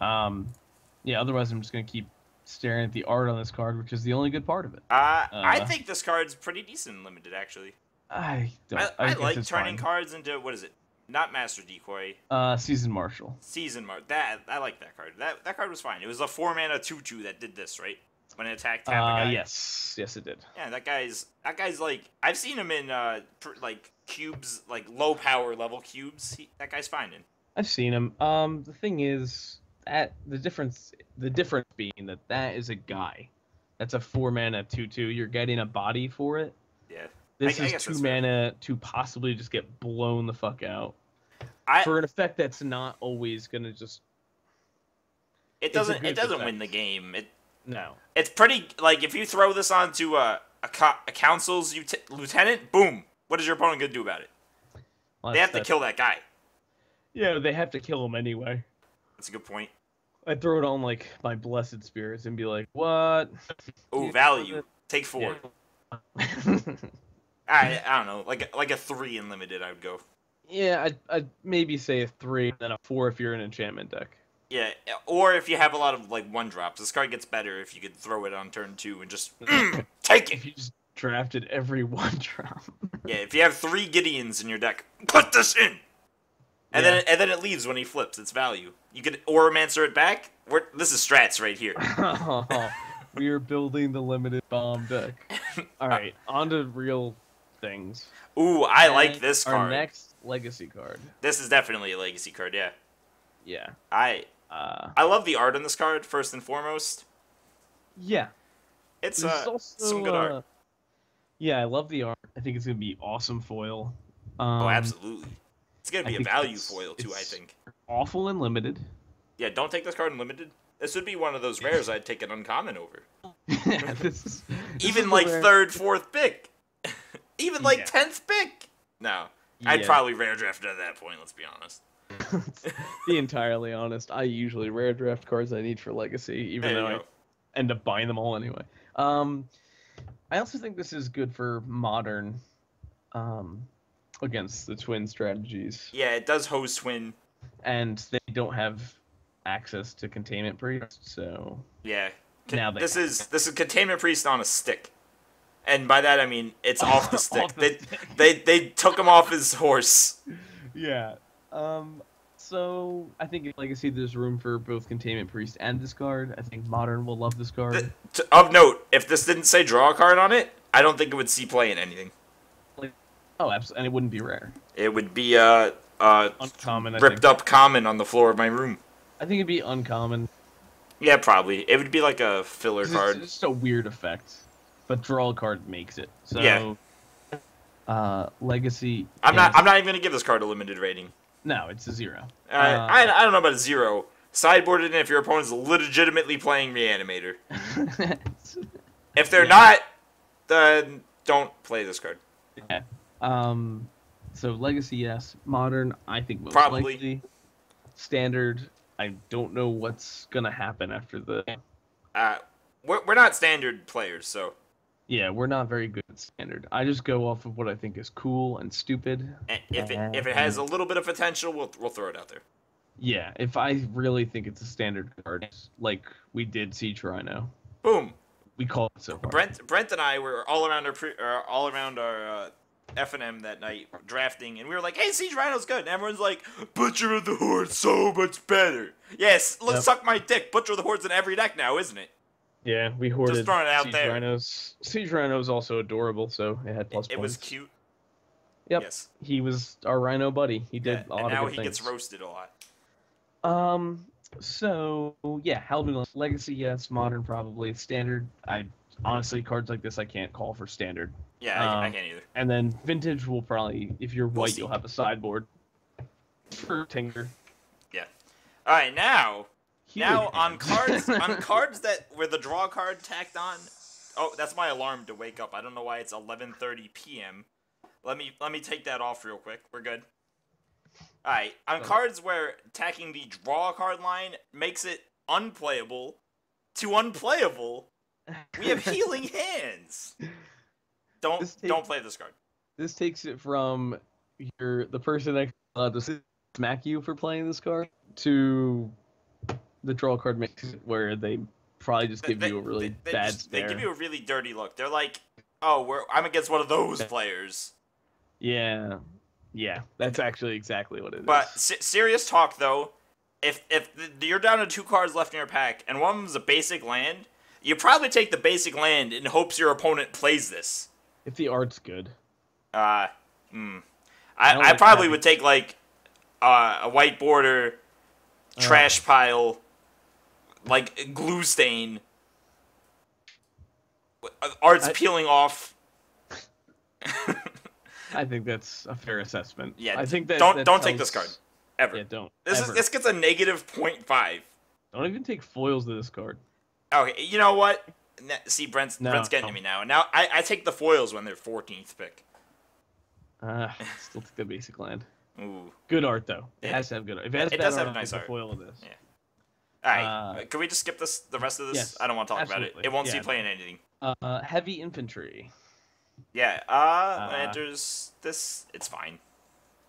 Yeah, otherwise I'm just going to keep staring at the art on this card, which is the only good part of it. I think this card's pretty decent and limited, actually. I like turning cards into, what is it? Not Master Decoy. Seasoned Marshal. Seasoned Marshal. I like that card. That card was fine. It was a 4-mana 2/2 that did this, right? When it attacked tap a guy. Yes, it did. Yeah, that guy's like, I've seen him in like cubes, like low power level cubes. That guy's fine in. I've seen him. The thing is that the difference being that is a guy. That's a 4-mana 2/2. You're getting a body for it. Yeah. This is 2 mana to possibly just get blown the fuck out. For an effect that's not always gonna just. It doesn't win the game. No. It's pretty, like, if you throw this onto a council's lieutenant, boom. What is your opponent going to do about it? Well, they have to kill that guy. Yeah, they have to kill him anyway. That's a good point. I'd throw it on, like, my Blessed Spirits and be like, what? Oh, value. Take 4. Yeah. I don't know. Like a 3 in limited, I would go. Yeah, I'd maybe say a 3, then a 4 if you're an enchantment deck. Yeah, or if you have a lot of, like, 1-drops. This card gets better if you could throw it on turn 2 and just take it. If you just drafted every 1-drop. Yeah, if you have 3 Gideons in your deck, put this in! And then it leaves when he flips its value. You could Oromancer it back. This is strats right here. We are building the limited bomb deck. Alright, on to real things. Ooh, I like this card. Our next legacy card. This is definitely a legacy card, yeah. Yeah. I love the art on this card, first and foremost. Yeah. It's some good art. Yeah, I love the art. I think it's going to be awesome foil. Oh, absolutely. It's going to be a value foil, too, I think. Awful and limited. Yeah, don't take this card in limited. This would be one of those rares I'd take an uncommon over. this even like third, fourth pick. Even like 10th pick. No. I'd probably rare draft it at that point, let's be honest. To be entirely honest, I usually rare draft cards I need for Legacy, even though I end up buying them all anyway. I also think this is good for Modern against the Twin strategies. Yeah, it does host Twin. And they don't have access to Containment Priest, so... Yeah. Now this is Containment Priest on a stick. And by that I mean it's off the stick. They took him off his horse. Yeah. So I think in Legacy there's room for both Containment Priest and this card. I think Modern will love this card. Of note, if this didn't say draw a card on it, I don't think it would see play in anything. Oh, absolutely, and it wouldn't be rare. It would be uncommon, ripped up common on the floor of my room. I think it'd be uncommon. Yeah, probably. It would be like a filler card. It's just a weird effect, but draw a card makes it. So, yeah. Legacy. I'm not even gonna give this card a limited rating. No, it's a 0. I don't know about a 0. Sideboard it in if your opponent's legitimately playing Reanimator. If they're not, then don't play this card. Yeah. So Legacy, yes. Modern, I think most probably. Likely. Standard, I don't know what's gonna happen after the. We're not Standard players, so. Yeah, we're not very good at Standard. I just go off of what I think is cool and stupid. And if it has a little bit of potential, we'll throw it out there. Yeah, if I really think it's a Standard card, like we did Siege Rhino. Boom. We call it so far. Brent and I were all around our F&M that night drafting, and we were like, "Hey, Siege Rhino's good," and everyone's like, "Butcher of the Horde's so much better." Yes, let's suck my dick. Butcher of the Horde's in every deck now, isn't it? Yeah, we hoarded just throwing it out Siege there. Rhinos. Siege Rhino was also adorable, so it had plus points. It was cute. Yep. Yes. He was our Rhino buddy. He did a lot of good things. And now he gets roasted a lot. So yeah, Halloween Legacy, yes. Modern, probably. Standard, honestly, cards like this I can't call for Standard. Yeah, I can't either. And then Vintage will probably, if you're white, you'll have a sideboard for Tinker. Yeah. All right, now on cards that where the draw card tacked on. Oh, that's my alarm to wake up. I don't know why it's 11:30 p.m. Let me take that off real quick. We're good. All right, on cards where tacking the draw card line makes it unplayable to unplayable, we have Healing Hands. Don't play this card. This takes it from the person that to smack you for playing this card to the draw card makes it where they probably just give you a really bad stare. They give you a really dirty look. They're like, "Oh, I'm against one of those players." Yeah, that's actually exactly what it is. But serious talk though, if you're down to 2 cards left in your pack and one of them's a basic land, you probably take the basic land in hopes your opponent plays this. If the art's good. I probably would take like a white border, trash pile, like glue stain. Art's peeling off. I think that's a fair assessment. Yeah, I think that don't take this card ever. Yeah, don't. This gets a negative 0.5. Don't even take foils to this card. Okay, you know what? See, Brent's getting to me now. And now I take the foils when they're 14th pick. Still take the basic land. Ooh. Good art though. It has to have good art. If it has it bad does have art, nice art. Foil of this. Yeah. All right. Can we just skip the rest of this? Yes, I don't want to talk absolutely. about it. It won't see playing anything. Heavy infantry. Yeah. When it enters this, it's fine.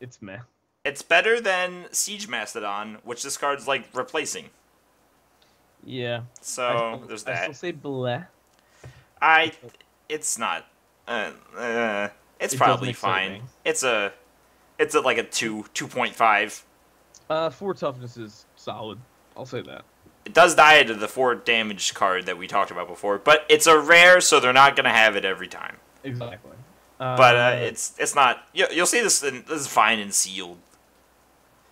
It's meh. It's better than Siege Mastodon, which this card's like replacing. Yeah. So there's that. I still say bleh. It's not. It's probably fine. It's like a 2.5. 4 toughness is solid. I'll say that. It does die to the 4 damage card that we talked about before, but it's a rare, so they're not gonna have it every time. Exactly. But it's not. You'll see this. This is fine and sealed.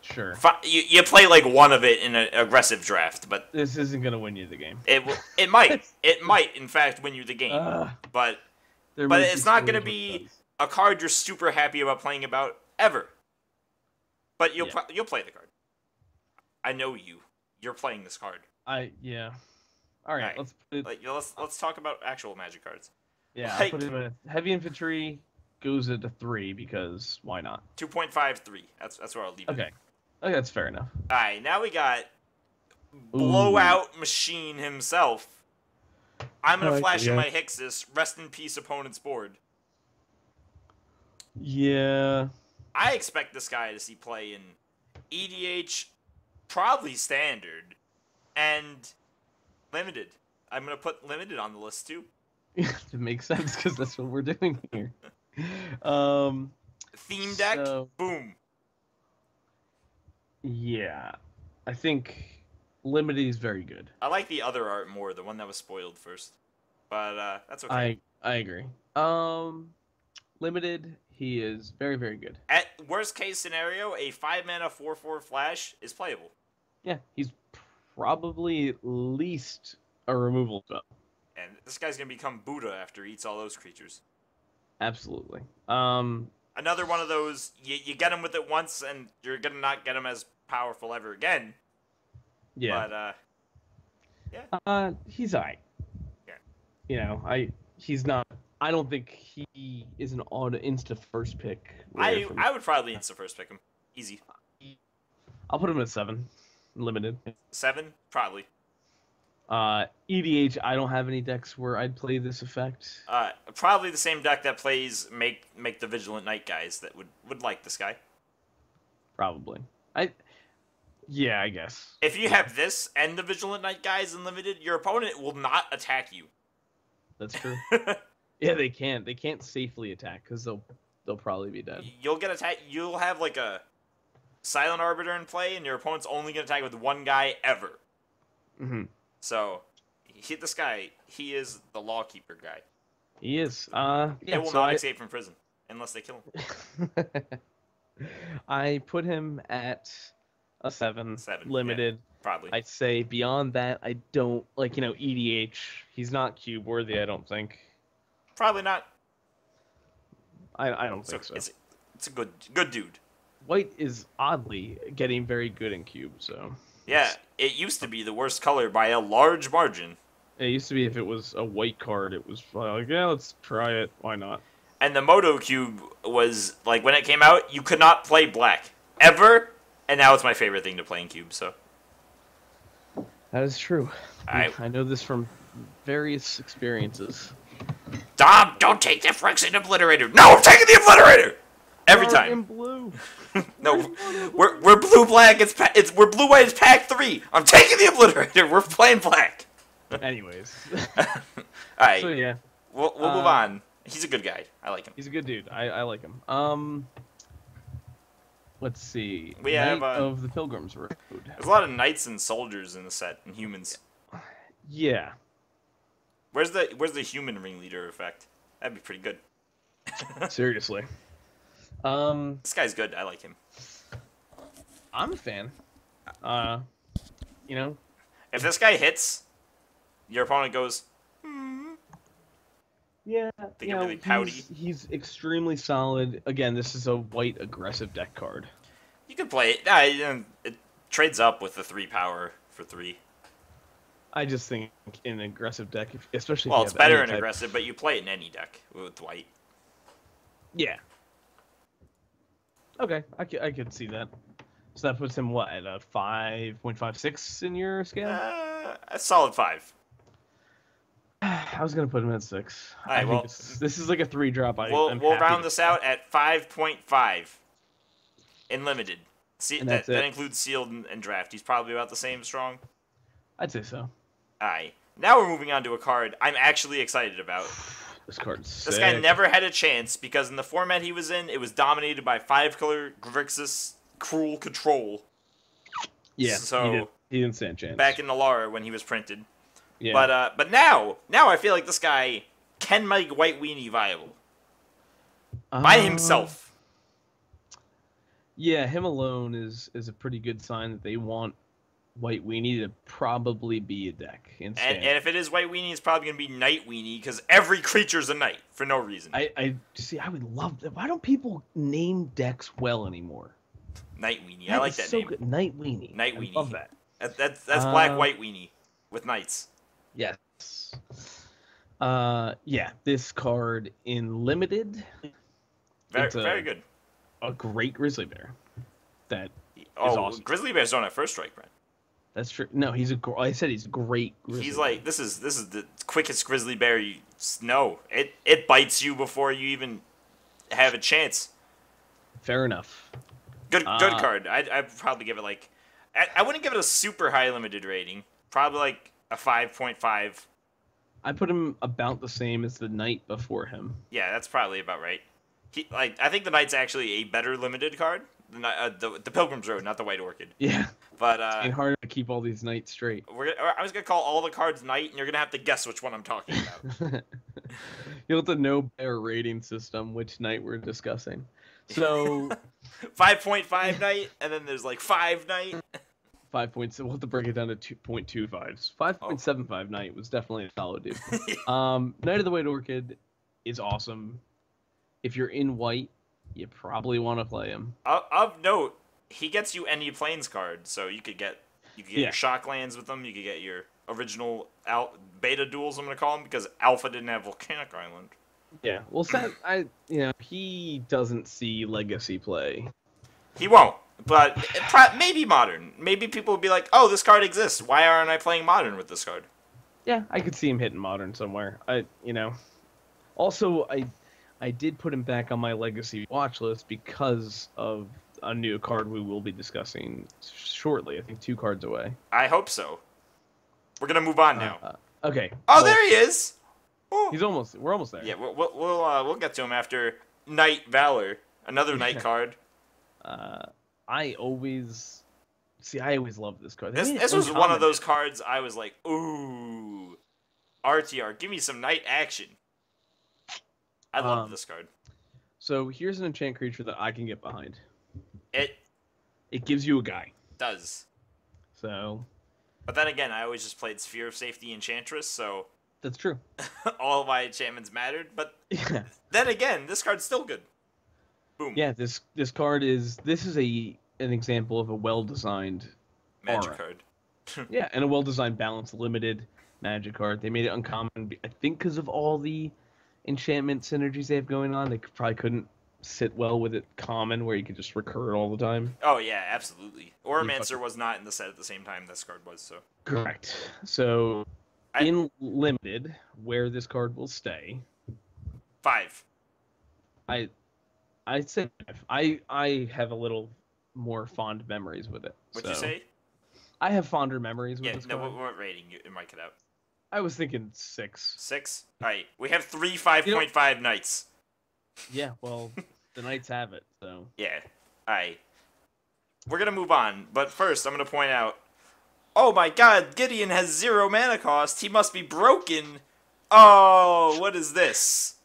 Sure. You play like one of it in an aggressive draft, but this isn't gonna win you the game. It might in fact win you the game, but it's not gonna be a card you're super happy about playing about ever. But you'll play the card. I know you. You're playing this card. Yeah. All right. Let's talk about actual Magic cards. Yeah. I'll put him in heavy infantry. Goes into 3 because why not? 2.53. That's where I'll leave it. Okay, that's fair enough. All right, now we got Blowout Machine himself. I'm gonna flash in my Hixus. Rest in peace, opponent's board. Yeah. I expect this guy to see play in EDH, probably standard, and limited. I'm gonna put limited on the list too. It makes sense because that's what we're doing here. Theme deck, boom. Yeah, I think limited is very good. I like the other art more, the one that was spoiled first, but that's okay. I agree. Limited, he is very, very good. At worst case scenario, a 5-mana 4/4 flash is playable. Yeah, he's probably at least a removal spell. And this guy's gonna become Buddha after he eats all those creatures. Absolutely. Another one of those, you get him with it once, and you're gonna not get him as powerful ever again. Yeah. But, yeah. He's alright. Yeah. You know, he's not. I don't think he is an insta first pick. I would probably insta first pick him. Easy. I'll put him at 7. Limited. 7? Probably. EDH, I don't have any decks where I'd play this effect. Probably the same deck that plays make the Vigilant Knight guys that would like this guy. Probably. Yeah, I guess. If you have this and the Vigilant Knight guys in limited, your opponent will not attack you. That's true. Yeah, they can't. They can't safely attack because they'll probably be dead. You'll get attacked. You'll have like a Silent Arbiter in play, and your opponent's only gonna attack with one guy ever. Mm-hmm. So, this guy, he is the Lawkeeper guy. He is. They will not escape from prison unless they kill him. I put him at a 7. Limited. Yeah, probably. I'd say beyond that, I don't like. EDH. He's not cube worthy. I don't think. Probably not. I don't think so. It's a good dude. White is oddly getting very good in cube. So. Yeah, it used to be the worst color by a large margin. It used to be if it was a white card, it was like, yeah, let's try it. Why not? And the Moto Cube was, like, when it came out, you could not play black. Ever. And now it's my favorite thing to play in cube, so. That is true. I know this from various experiences. Dom, don't take the Phyrexian Obliterator. No, I'm taking the Obliterator! Every time. In blue. No, we're blue-black. We're blue-white. It's pack 3. I'm taking the Obliterator. We're playing black. Anyways. All right. So yeah, we'll move on. He's a good guy. I like him. He's a good dude. I like him. Let's see. We Knight have of the Pilgrim's Road. There's a lot of knights and soldiers in the set, and humans. Yeah. Where's the human ringleader effect? That'd be pretty good. Seriously. This guy's good. I like him. I'm a fan. If this guy hits, your opponent goes. Yeah. They get really pouty. He's extremely solid. Again, this is a white aggressive deck card. You can play it. It trades up with the 3 power for 3. I just think in an aggressive deck, especially. Well, it's better in aggressive, but you play it in any deck with white. Yeah. Okay, I could see that. So that puts him, what, at a 5.56 in your scale? A solid 5. I was going to put him at 6. All right, well, this is like a 3-drop. We'll round this out at 5.5 in limited. See, that includes sealed and draft. He's probably about the same strong. I'd say so. All right. Now we're moving on to a card I'm actually excited about. This card's sick. This guy never had a chance because in the format he was in, it was dominated by 5-color Grixis Cruel Control. Yeah, so he didn't stand a chance. Back in Alara when he was printed. Yeah. But now I feel like this guy can make White Weenie viable. By himself. Yeah, him alone is a pretty good sign that they want White Weenie to probably be a deck instead. And if it is White Weenie, it's probably going to be Night Weenie, because every creature's a knight, for no reason. I would love that. Why don't people name decks well anymore? Night Weenie. I like that name. Good. Night Weenie. Night Weenie. I love that. That's Black White Weenie with knights. Yes. Yeah, this card in limited. Very good. A great Grizzly Bear. That is awesome. Grizzly Bears don't have first strike, Brent. That's true. No, I said he's a great Grizzly He's like, this is the quickest Grizzly Bear you know. It bites you before you even have a chance. Fair enough. Good card. I'd probably give it like, I wouldn't give it a super high limited rating. Probably like a 5.5. I put him about the same as the Knight before him. Yeah, that's probably about right. I think the Knight's actually a better limited card. The Pilgrim's Road, not the White Orchid. Yeah. But it's hard to keep all these Knights straight. I was gonna call all the cards Knight, and you're gonna have to guess which one I'm talking about. You'll have to know by our rating system which Knight we're discussing. So 5.5 Knight, and then there's like 5 Knight. 5 points. We'll have to break it down to 2.25s. 5.75 Knight was definitely a solid dude. Knight of the White Orchid is awesome. If you're in white, you probably want to play him. Of note, he gets you any plains card, so you could get your shock lands with them. You could get your original beta duels. I'm gonna call them because Alpha didn't have Volcanic Island. Yeah, well, he doesn't see Legacy play. He won't, but maybe Modern. Maybe people will be like, "Oh, this card exists. Why aren't I playing Modern with this card?" Yeah, I could see him hitting Modern somewhere. Also, I did put him back on my Legacy watch list because of a new card we will be discussing shortly. I think 2 cards away. I hope so. We're gonna move on now. Okay. Oh, there he is. Oh. We're almost there. Yeah, we'll get to him after Knight Valor, another Knight card. I always love this card. This was one of those cards I was like, ooh, RTR, give me some Knight action. I love this card. So here's an enchant creature that I can get behind. It gives you a guy. Does. So. But then again, I always just played Sphere of Safety Enchantress, so. That's true. All of my enchantments mattered, but then again, this card's still good. Boom. Yeah, this card is an example of a well-designed Magic card. Yeah, and a well-designed balanced limited Magic card. They made it uncommon, I think, because of all the enchantment synergies they have going on. They probably couldn't sit well with it common, where you could just recur it all the time. Oh yeah, absolutely. Auramancer was not in the set at the same time this card was, so. Correct. So, in limited, where this card will stay. 5. I'd say 5. I have a little more fond memories with it. What'd you say? I have fonder memories with this card. Yeah, no, what rating you might cut out? I was thinking 6. 6? Alright, we have 3 5.5 Knights. Yeah, well, the Knights have it, so. Yeah, alright. We're gonna move on, but first I'm gonna point out, oh my god, Gideon has 0 mana cost, he must be broken. Oh, what is this?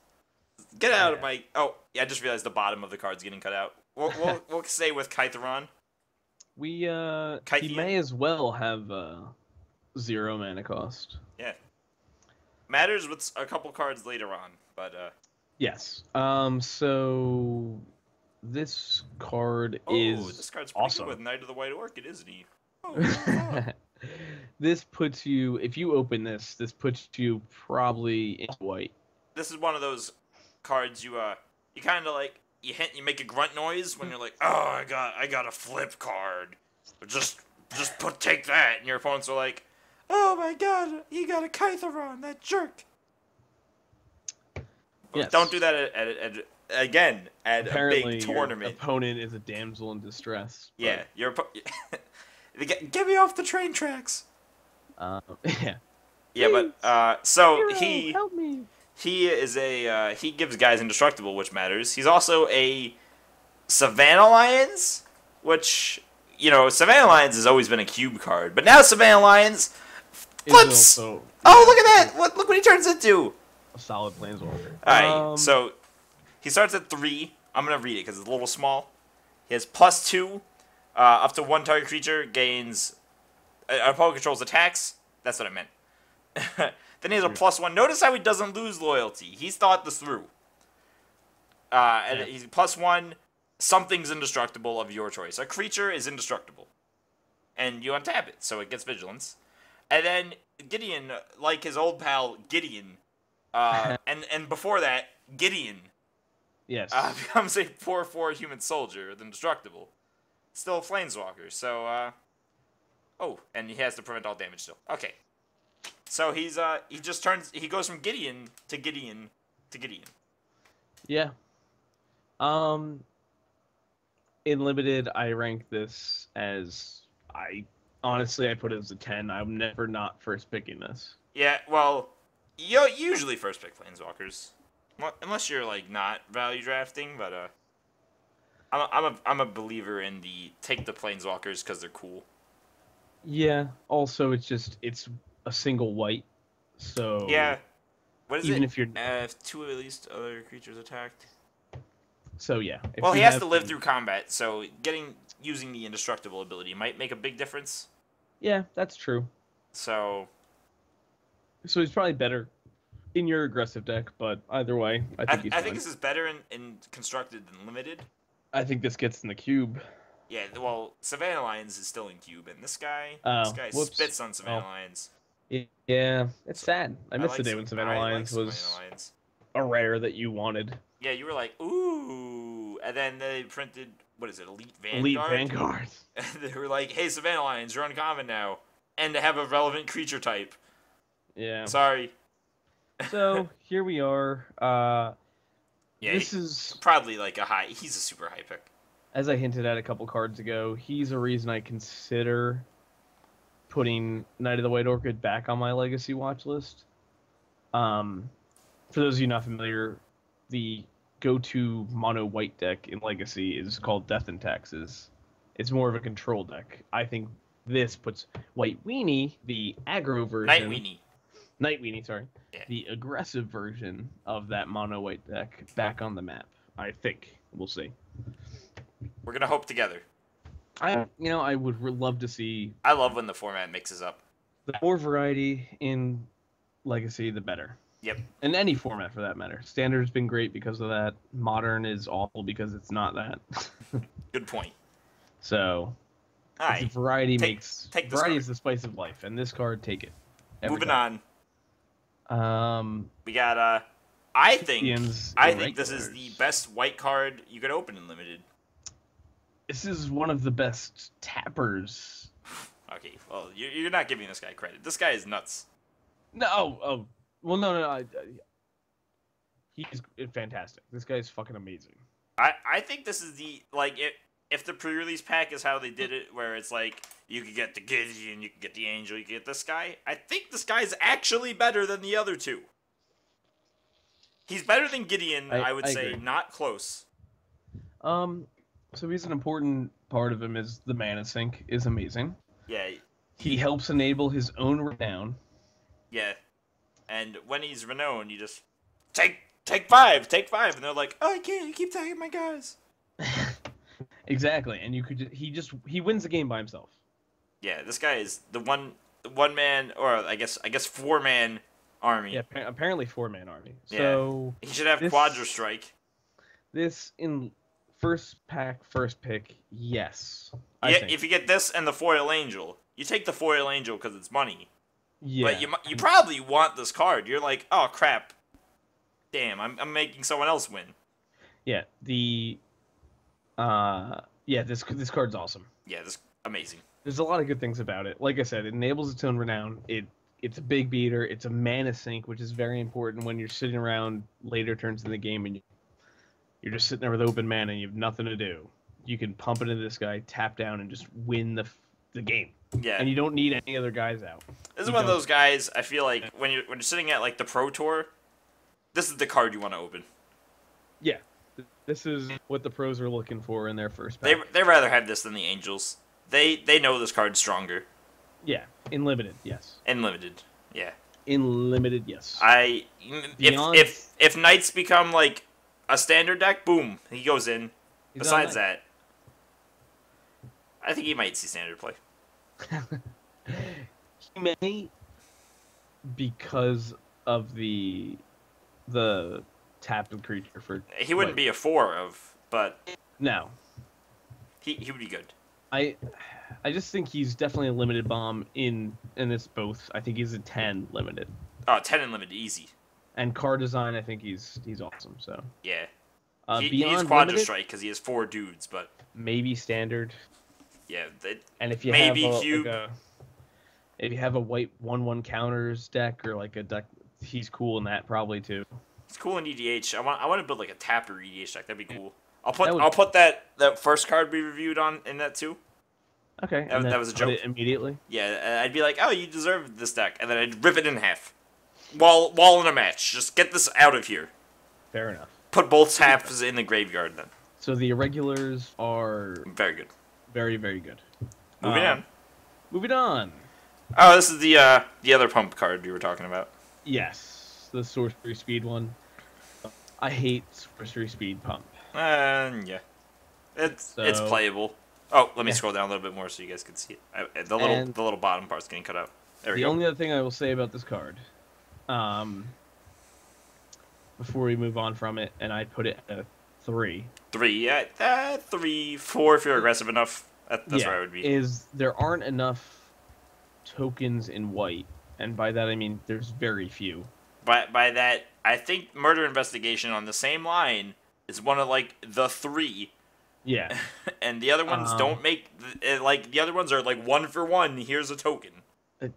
Get out of my... Oh, yeah, I just realized the bottom of the card's getting cut out. We'll stay with Kytheron. He may as well have 0 mana cost. Yeah. Matters with a couple cards later on, but yes. So this card is this card's pretty awesome. Good with Knight of the White Orchid, isn't he? Oh, this puts you, if you open this puts you probably in white. This is one of those cards you kind of like, you make a grunt noise when you're like, oh, I got a flip card. Just take that, and your opponents are like, oh my god, he got a Kytheron, that jerk. Yes. Don't do that at Apparently, a big tournament. Your opponent is a damsel in distress. But... Yeah, get me off the train tracks. Yeah. Yeah, but so Hero, help me. He is he gives guys indestructible, which matters. He's also a Savannah Lions, which, Savannah Lions has always been a cube card, but now Savannah Lions flips. Oh, look at that! Look what he turns into. A solid planeswalker. All right, so He starts at 3. I'm going to read it because it's a little small. He has +2. Up to 1 target creature gains... opponent controls attacks. That's what I meant. Then he has a +1. Notice how he doesn't lose loyalty. He's thought this through. And he's +1. Something's indestructible of your choice. A creature is indestructible. And you untap it, so it gets vigilance. And then Gideon, like his old pal Gideon, and before that, Gideon, yes, becomes a 4/4 human soldier, the indestructible. Still a planeswalker, so oh, and he has to prevent all damage still. Okay, so he goes from Gideon to Gideon to Gideon. Yeah. In limited, I rank this as honestly, I put it as a 10. I'm never not first picking this. Yeah, well, you usually first pick planeswalkers, unless you're like not value drafting. But I'm a believer in take the planeswalkers because they're cool. Yeah. Also, it's a single white, so yeah. What is even it? If you're if 2 at least other creatures attacked. So yeah. Well, he has to live through combat, so using the indestructible ability might make a big difference. Yeah, that's true. So he's probably better in your aggressive deck, but either way, I think this is better in constructed than limited. I think this gets in the cube. Yeah, well, Savannah Lions is still in cube, and this guy spits on Savannah Lions. Yeah, it's sad. I miss the day when Savannah Lions was a rare that you wanted. Yeah, you were like, ooh, and then they printed, what is it, Elite Vanguard? Elite Vanguard. They were like, hey, Savannah Lions, you're uncommon now, and to have a relevant creature type. Yeah. Sorry. So here we are. Yeah, this is probably like he's a super high pick. As I hinted at a couple cards ago, he's a reason I consider putting Knight of the White Orchid back on my Legacy watch list. For those of you not familiar, the go-to mono white deck in Legacy is called Death and Taxes. It's more of a control deck. I think this puts White Weenie, the aggro version... Night Weenie, sorry. Yeah. The aggressive version of that mono white deck back on the map. I think. We'll see. We're going to hope together. I would love to see... I love when the format mixes up. The more variety in Legacy, the better. Yep. In any format, for that matter. Standard's been great because of that. Modern is awful because it's not that. Good point. So, right. Variety variety is the spice of life, and this card, take it. Moving on. We got I think this is the best white card you could open in limited. This is one of the best tappers. Okay, well, you're not giving this guy credit. This guy is nuts. No, no. He's fantastic. This guy is fucking amazing. I think this is if the pre-release pack is how they did it, where it's like you could get the Gideon, you could get the Angel, you could get this guy. I think this guy is actually better than the other two. He's better than Gideon, I would say, agree. Not close. So he's an important part of him is the mana sink is amazing. Yeah. He helps enable his own renown. Yeah. And when he's renowned, you just take 5, and they're like, oh, I can't, you keep tagging my guys. Exactly, and he wins the game by himself. Yeah, this guy is the one man, or I guess 4-man army. Yeah, apparently 4-man army. Yeah. So he should have Quadra Strike. This in first pick, yes. Yeah, if you get this and the Foil Angel, you take the Foil Angel because it's money. Yeah. But you probably want this card. You're like, oh crap, damn, I'm making someone else win. Yeah. This card's awesome. Yeah, this amazing. There's a lot of good things about it. Like I said, it enables its own renown. It's a big beater. It's a mana sink, which is very important when you're sitting around later turns in the game and you're just sitting there with open mana and you have nothing to do. You can pump it into this guy, tap down, and just win the game. Yeah. And you don't need any other guys out. This is one of those guys, I feel like, when you're sitting at like the Pro Tour, this is the card you want to open. Yeah. This is what the pros are looking for in their first pack. They rather have this than the Angels. They know this card's stronger. Yeah, in limited, yes. In limited, yeah. In limited, yes. If Knights become like a standard deck, boom, he goes in. He's Besides that, I think he might see standard play. He may, because of the tap of creature for. He wouldn't be a 4 of, but no. He would be good. I just think he's definitely a limited bomb in this both. I think he's a 10 limited. Oh, 10 and limited, easy. And card design, I think he's awesome. So yeah, he's Quadra Strike because he has 4 dudes, but maybe standard. Yeah, and if you maybe have cube. If you have a white 1/1 counters deck or like a deck, he's cool in that probably too. It's cool in EDH. I want to build like a tapper EDH deck. That'd be cool. I'll put that first card we reviewed on in that too. Okay. That was a joke. It immediately. Yeah, I'd be like, oh, you deserve this deck, and then I'd rip it in half. While in a match, just get this out of here. Fair enough. Put both halves in the graveyard then. So the irregulars are very good. Very, very good. Moving on. Moving on. Oh, this is the other pump card you were talking about. Yes, the sorcery speed one. I hate sorcery speed pump. Yeah, it's playable. Oh, let me scroll down a little bit more so you guys can see it. The little bottom part's getting cut out. There we go. The only other thing I will say about this card, before we move on from it, and I put it at a 3. 3, yeah, 3, 4 if you're aggressive enough. That's where I would be. Is there aren't enough tokens in white, and by that I mean there's very few. By that, I think Murder Investigation on the same line is one of like the 3. Yeah. And the other ones don't make like the other ones are like 1 for 1. Here's a token.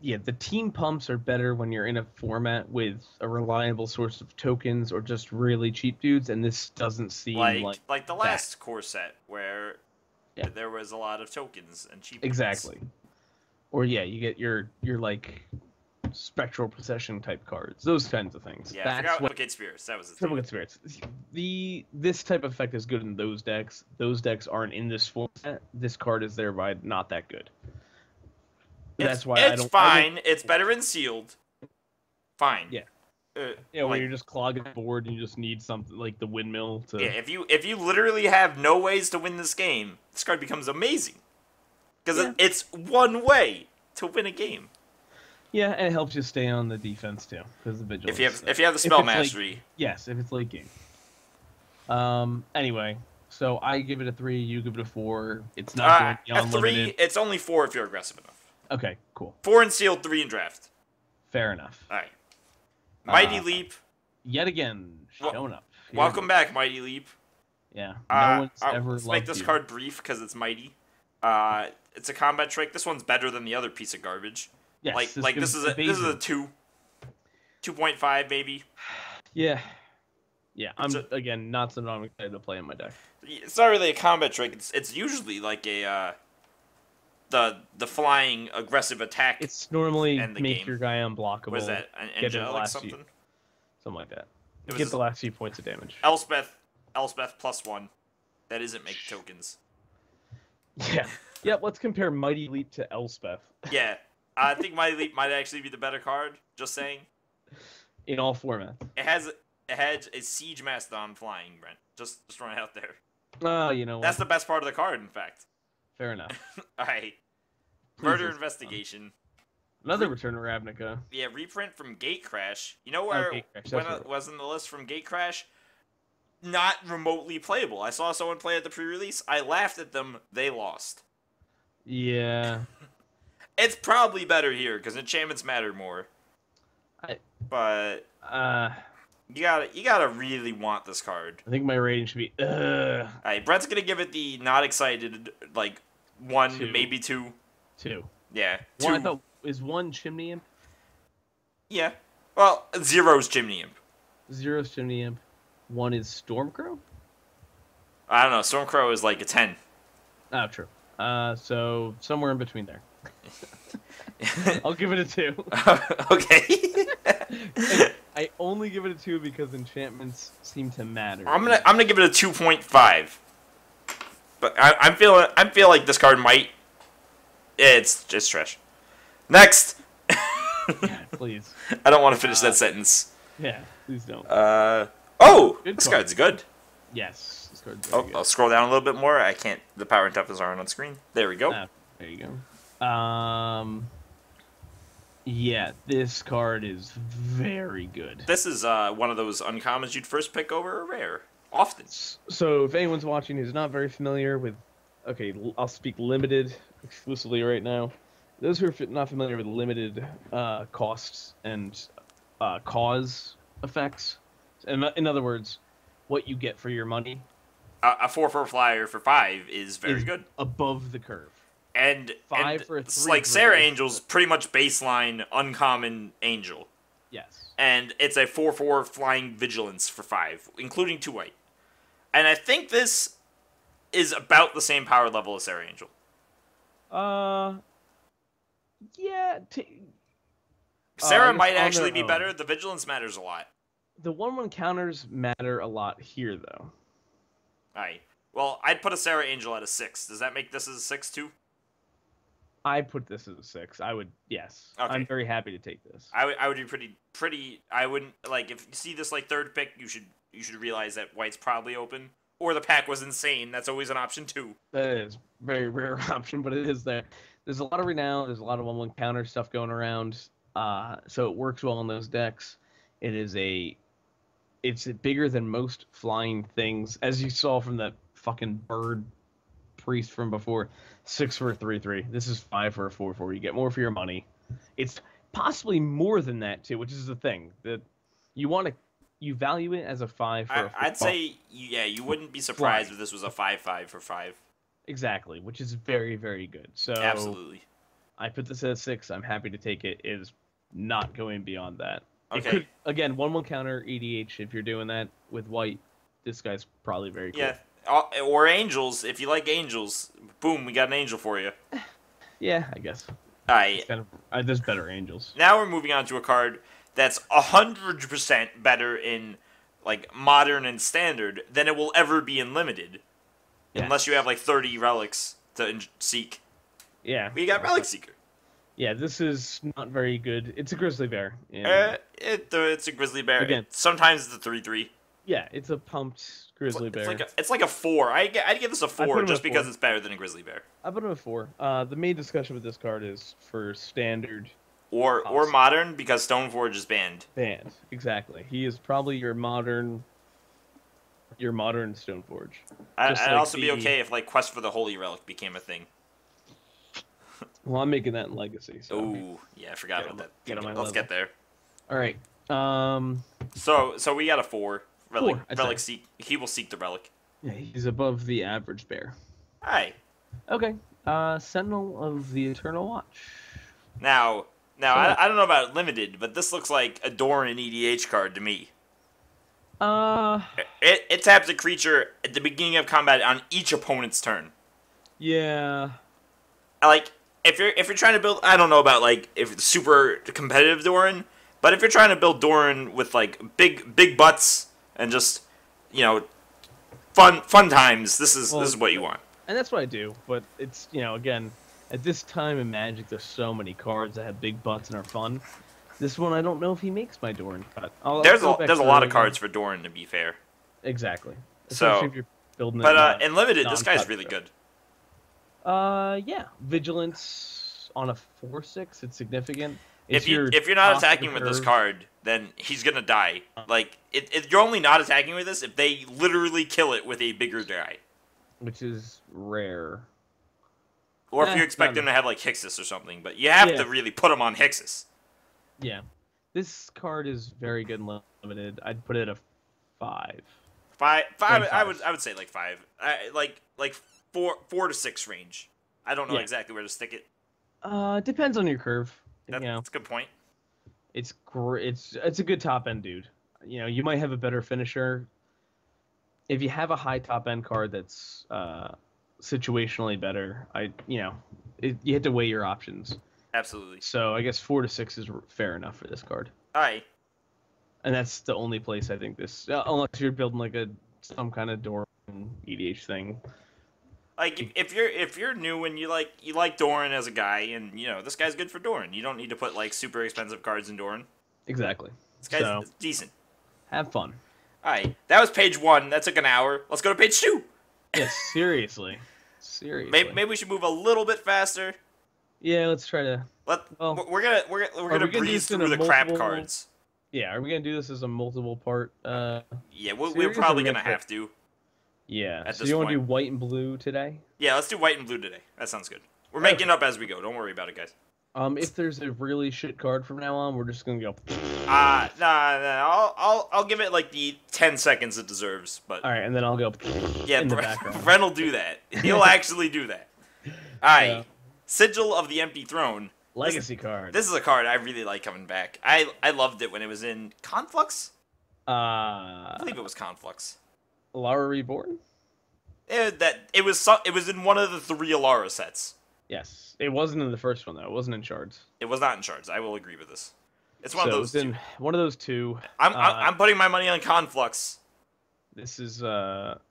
Yeah, the team pumps are better when you're in a format with a reliable source of tokens or just really cheap dudes, and this doesn't seem like the last core set where there was a lot of tokens and cheap. Exactly. Ones. Or yeah, you get your like spectral procession type cards, those kinds of things. Yeah, I forgot Replicate Spirits. That was the Replicate Spirits. This type of effect is good in those decks. Those decks aren't in this format. This card is thereby not that good. That's why it's fine. It's better in sealed. Fine. Yeah. When you're just clogging the board and you just need something like the windmill to. Yeah, if you literally have no ways to win this game, this card becomes amazing. Because it's one way to win a game. Yeah, and it helps you stay on the defense too, because the vigilance. If you have the spell mastery. Yes, if it's late game. Anyway, so I give it a 3. You give it a 4. It's not going beyond limited. 3. It's only 4 if you're aggressive enough. Okay, cool. 4 in sealed, 3 in draft. Fair enough. All right. Mighty Leap. Yet again, showing up. Welcome back, Mighty Leap. Yeah. No one's ever let's make this card brief because it's mighty. It's a combat trick. This one's better than the other piece of garbage. Yes. This is a 2. 2.5 maybe. Yeah. Yeah. I'm again not something I'm excited to play in my deck. It's not really a combat trick. It's usually like a the flying aggressive attack. It's normally make game. Your guy unblockable. What is that? An angelic something? Something like that. Get the last few points of damage. Elspeth +1. That isn't make tokens. Yeah. Yeah, let's compare Mighty Leap to Elspeth. Yeah. I think Mighty Leap might actually be the better card. Just saying. In all formats. It has a Siege Mastodon flying, Brent. Just throwing it out there. You know what? That's the best part of the card, in fact. Fair enough. Alright. Murder Investigation. Another Return of Ravnica. Yeah, reprint from Gatecrash. You know where when it was in the list from Gatecrash? Not remotely playable. I saw someone play at the pre-release. I laughed at them. They lost. Yeah. It's probably better here because enchantments matter more. But you gotta really want this card. I think my rating should be. Alright, Brett's gonna give it the not excited 1, 2. Maybe 2. 2. Yeah. 2. Well, I thought is 1 Chimney Imp. Yeah. Well, 0's Chimney Imp. 0's Chimney Imp. 1 is Stormcrow. I don't know. Stormcrow is like a 10. Oh, true. So somewhere in between there. I'll give it a 2. Okay. I only give it a 2 because enchantments seem to matter. I'm gonna give it a 2.5. But I'm feeling like this card might. It's trash. Next. Yeah, please. I don't want to finish that sentence. Yeah, please don't. This card's good. Yes. This card's Oh, very good. I'll scroll down a little bit more. I can't. The power and toughness aren't on screen. There we go. There you go. Yeah, this card is very good. This is one of those uncommons you'd first pick over a rare. Often. So if anyone's watching who's not very familiar with... Okay, I'll speak limited exclusively right now. Those who are not familiar with limited costs and cause effects, in other words, what you get for your money. A 4/4 flyer for 5 is very good. Above the curve. And 5 for a 3. It's like Sarah Angel's pretty much baseline uncommon angel. Yes. And it's a 4/4 flying vigilance for 5, including 2 white. And I think this is about the same power level as Sarah Angel. Yeah. Sarah might actually be better. The vigilance matters a lot. The 1/1 counters matter a lot here, though. Alright. Well, I'd put a Sarah Angel at a 6. Does that make this as a 6 too? I put this as a 6. I would, yes. Okay. I'm very happy to take this. I would be pretty. I wouldn't like if you see this like third pick. You should realize that white's probably open, or the pack was insane. That's always an option too. That is a very rare option, but it is there. There's a lot of renown. There's a lot of 1/1 counter stuff going around. So it works well in those decks. It's bigger than most flying things, as you saw from that fucking bird priest from before. 6 for a 3/3. This is 5 for a 4/4. You get more for your money. It's possibly more than that too, which is the thing that you value it as a 5 for a 4/4. I'd say you wouldn't be surprised if this was a 5/5 for 5. Exactly, which is very, very good. So absolutely, I put this at a 6. I'm happy to take it. It is not going beyond that. Okay. It could, again, 1/1 counter EDH. If you're doing that with white, this guy's probably very cool. Yeah. Or angels, if you like angels, boom, we got an angel for you. Yeah, I guess. Alright. There's better angels. Now we're moving on to a card that's 100% better in like modern and standard than it will ever be in limited. Yes. Unless you have like 30 relics to seek. Yeah. We got Relic Seeker. Yeah, this is not very good. It's a Grizzly Bear. It's a Grizzly Bear. Again, sometimes it's a 3/3. Yeah, it's a pumped Grizzly Bear. It's like a 4. I'd give this a 4 just because it's better than a Grizzly Bear. I put him a 4. The main discussion with this card is for standard or modern, because Stoneforge is banned. Banned, exactly. He is probably your modern Stoneforge. I'd also be okay if like Quest for the Holy Relic became a thing. Well, I'm making that in Legacy. So. Oh, yeah, I forgot about that. Let's get there. All right. So we got a 4. Relic seek. He will seek the relic. Yeah, he's above the average bear. Hi. Okay. Sentinel of the Eternal Watch. Now, I don't know about limited, but this looks like a Doran EDH card to me. It taps a creature at the beginning of combat on each opponent's turn. Yeah. Like if you're trying to build, I don't know about like if it's super competitive Doran, but if you're trying to build Doran with like big butts and just fun times, this is what you want. And that's what I do, but it's again at this time in Magic, there's so many cards that have big butts and are fun. This one, I don't know if he makes my Doran cut. There's a lot of cards for Doran, to be fair. Exactly. Especially if you're building in limited, this guy's really good. Yeah, Vigilance on a 4/6, it's significant. If you're not attacking with this card, then he's gonna die. Like you're only not attacking with this if they literally kill it with a bigger die, which is rare. Or if you expect them to have like Hixus or something, but you have to really put them on Hixus. Yeah, this card is very good and limited. I'd put it at a 5. 5. I would say like 5. Like 4 to 6 range. I don't know exactly where to stick it. Depends on your curve. That's a good point. It's a good top end dude. You might have a better finisher. If you have a high top end card that's situationally better, you have to weigh your options. Absolutely. So I guess 4 to 6 is fair enough for this card. Alright. And that's the only place I think this, unless you're building like some kind of Doran EDH thing. Like if you're new and you like Doran as a guy, and this guy's good for Doran, you don't need to put like super expensive cards in Doran. Exactly. This guy's decent. Have fun. Alright, that was page 1. That took an hour. Let's go to page 2. Yes, seriously. Seriously. Maybe we should move a little bit faster. Yeah, let's try to. We're gonna breeze through the crap cards. Yeah, are we gonna do this as a multiple part? Yeah, we're probably gonna have to. Yeah. So you want to do white and blue today? Yeah, let's do white and blue today. That sounds good. We're making it up as we go. Don't worry about it, guys. If there's a really shit card from now on, we're just gonna go. Nah. I'll give it like the 10 seconds it deserves. But all right, and then I'll go. Yeah, Brent will do that. He'll actually do that. All right, Sigil of the Empty Throne. Legacy card. This is a card I really like coming back. I loved it when it was in Conflux. I believe it was Conflux. Alara Reborn. It was in one of the 3 Alara sets. Yes, it wasn't in the first one though. It wasn't in shards. It was not in shards. I will agree with this. It's one of those. In one of those 2. I'm putting my money on Conflux. This is a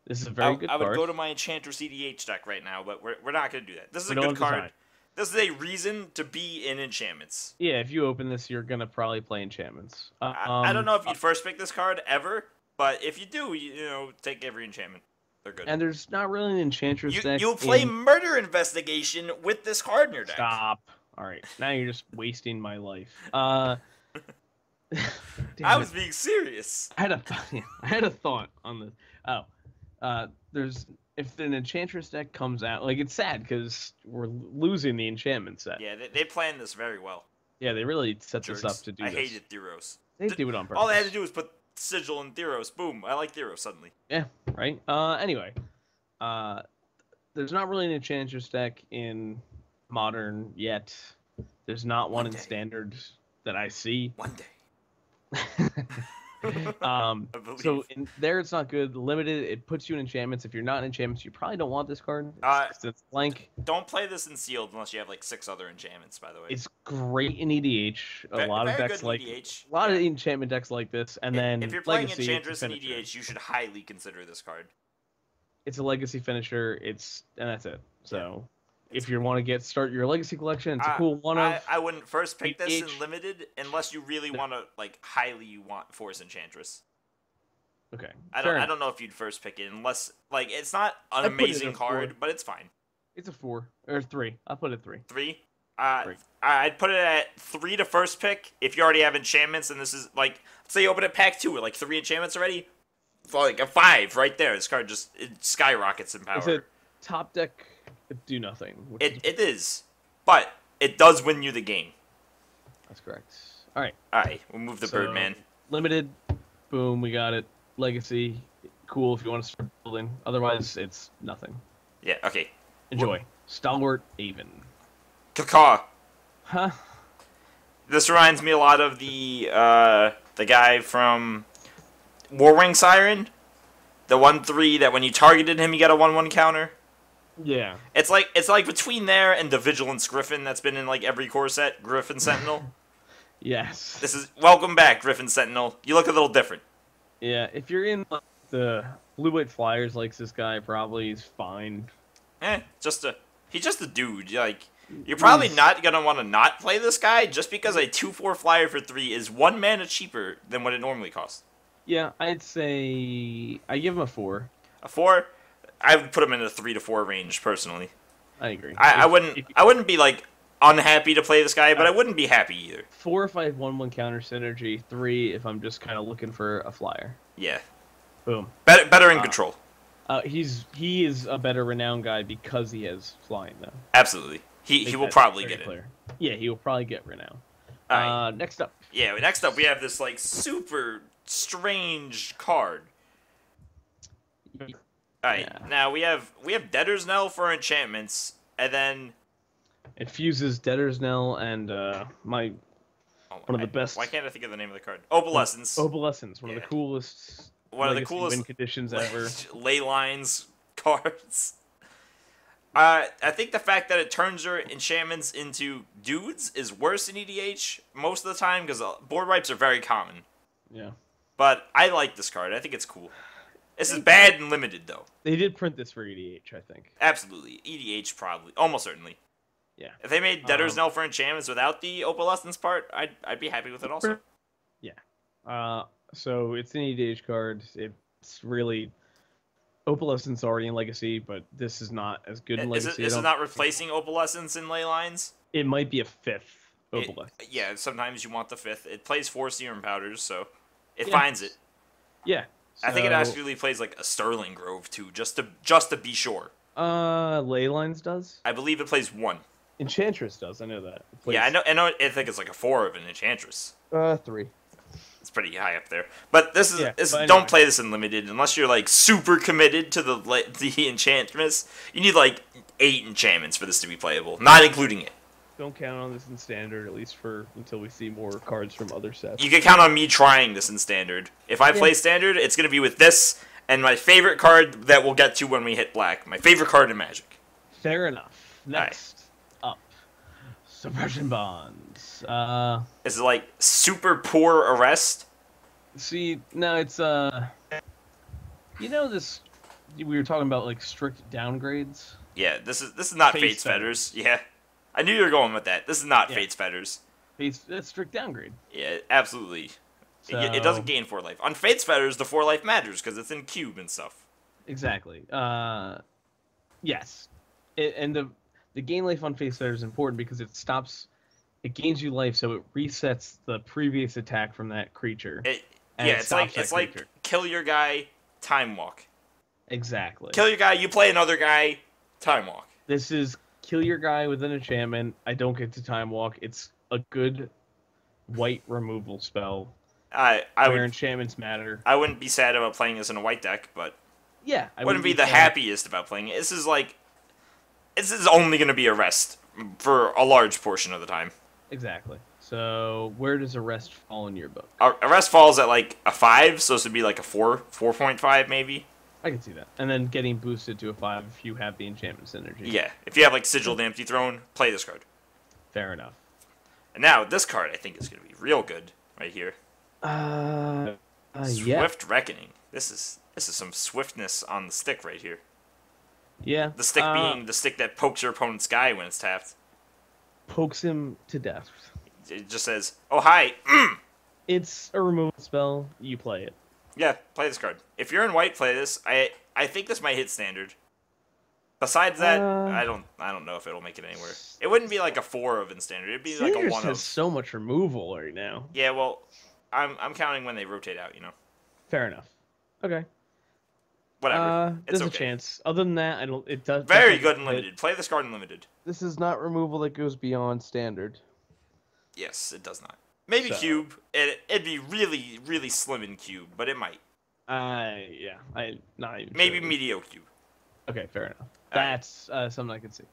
very good card. I would go to my Enchantress EDH deck right now, but we're not gonna do that. This is a good card. This is a reason to be in enchantments. Yeah, if you open this, you're gonna probably play enchantments. I don't know if you'd first pick this card ever, but if you do, you know, take every enchantment. They're good. And there's not really an Enchantress deck. You'll play Murder Investigation with this card in your deck. Stop. All right, now you're just wasting my life. I was being serious. I had a thought on this. If an Enchantress deck comes out, like it's sad because we're losing the enchantment set. Yeah, they planned this very well. Yeah, they really set this up to do this. I hated Theros. They do it on purpose. All they had to do was put Sigil and Theros. Boom, I like Theros suddenly. Yeah, right? Anyway, there's not really an Enchantress deck in Modern yet. There's not one in Standard that I see. One day. So in there it's not good. Limited, it puts you in enchantments. If you're not in enchantments, you probably don't want this card. It's blank. Don't play this in sealed unless you have like 6 other enchantments. By the way, it's great in EDH. A lot of decks like EDH. A lot of enchantment decks like this. And then if you're playing Enchantress in EDH, you should highly consider this card. It's a legacy finisher. And that's it. So. If you want to start your legacy collection, it's a cool one. I wouldn't first pick this in limited unless you really want to highly want Force Enchantress. Okay. I don't know if you'd first pick it unless it's not an amazing card, but it's fine. It's a 4 or 3. I'll put it 3. 3. I'd put it at 3 to first pick if you already have enchantments, and this is let's say you open at pack 2 with 3 enchantments already, like a 5 right there. This card just skyrockets in power. It's a top deck. Do nothing. It is, but it does win you the game. That's correct. All right. We'll move the Birdman. Limited, boom, we got it. Legacy, cool if you want to start building. Otherwise, it's nothing. Yeah. Okay. Enjoy. Stalwart Aven. Caw. Huh? This reminds me a lot of the guy from Warwing Siren, the 1/3 that when you targeted him, you got a 1/1 counter. Yeah. It's like between there and the Vigilance Griffin that's been in every core set, Griffin Sentinel. Yes. This is welcome back, Griffin Sentinel. You look a little different. Yeah, if you're in the Blue White Flyers likes this guy, probably he's fine. He's just a dude. You're probably not gonna want to not play this guy just because a 2/4 flyer for 3 is 1 mana cheaper than what it normally costs. Yeah, I'd say I give him a 4. A 4? I would put him in the 3 to 4 range personally. I agree. I wouldn't be unhappy to play this guy, but I wouldn't be happy either. 4 if I have 1/1 counter synergy. 3 if I'm just kind of looking for a flyer. Yeah. Boom. Better in control. He is a better renown guy because he has flying though. Absolutely. He will probably get it. Yeah, he will probably get renown. Right. Next up. Yeah, next up we have this super strange card. Alright, yeah. Now we have Debtor's Knell for enchantments, and then it fuses Debtor's Knell and one of the best. Why can't I think of the name of the card? Opalescence. Opalescence, one of the coolest. One of the coolest win conditions ever. Ley lines cards. I think the fact that it turns your enchantments into dudes is worse in EDH most of the time because board wipes are very common. Yeah. But I like this card. I think it's cool. This is bad and limited, though. They did print this for EDH, I think. Absolutely. EDH, probably. Almost certainly. Yeah. If they made Debtor's Knell for enchantments without the Opalescence part, I'd be happy with it also. Yeah. So it's an EDH card. It's really Opalescent's already in Legacy, but this is not as good in Legacy. Is it not replacing Opalescence in ley lines? It might be a fifth Opalescence. Yeah, sometimes you want the fifth. It plays 4 Serum Powders, so it finds it. Yeah. I think it actually plays like a Sterling Grove too, just to be sure. Ley Lines does. I believe it plays 1. Enchantress does. I know that. Yeah, I know. I think it's like a 4 of an Enchantress. 3. It's pretty high up there. But this is anyway. Don't play this in limited unless you're like super committed to the Enchantress. You need like 8 enchantments for this to be playable, not including it. Don't count on this in standard, at least for until we see more cards from other sets. You can count on me trying this in standard. If I play standard, it's gonna be with this and my favorite card that we'll get to when we hit black. My favorite card in Magic. Fair enough. Next up, Suppression Bonds. Is it like super poor arrest? See, no, it's you know this. We were talking about like strict downgrades. Yeah, this is not Fate's Fetters. Yeah, I knew you were going with that. This is not Fate's Fetters. That's strict downgrade. Yeah, absolutely. So... It doesn't gain 4 life. On Fate's Fetters, the 4 life matters because it's in cube and stuff. Exactly. Yes, and the gain life on Fate's Fetters is important because it gains you life, so it resets the previous attack from that creature. It's like kill your guy, time walk. Exactly. Kill your guy, you play another guy, time walk. This is kill your guy with an enchantment. I don't get to time walk. It's a good white removal spell. Where enchantments matter. I wouldn't be sad about playing this in a white deck, but yeah, I wouldn't be the happiest about playing it. This is only going to be a rest for a large portion of the time. Exactly. So where does Arrest fall in your book? Arrest falls at like a 5, so this would be like a 4.5 maybe. I can see that. And then getting boosted to a 5 if you have the enchantment synergy. Yeah, if you have like Sigil Empty Throne, play this card. Fair enough. And now this card I think is going to be real good right here. Swift Reckoning. This is some swiftness on the stick right here. Yeah. The stick being the stick that pokes your opponent's guy when it's tapped. Pokes him to death. It just says, "Oh hi." It's a removal spell. You play it. Yeah, play this card. If you're in white, play this. I think this might hit standard. Besides that, I don't know if it'll make it anywhere. It wouldn't be like a 4 of in standard. It'd be like a 1 of. Has so much removal right now. Yeah, well, I'm counting when they rotate out. You know. Fair enough. Okay. Whatever. There's a chance. Other than that, I don't. It does. Very good in limited. Play this card in limited. This is not removal that goes beyond standard. Yes, it does not. Maybe cube. It'd be really, really slim in cube, but it might. Yeah. Not even. Maybe mediocre cube. Okay, fair enough. That's something I can see.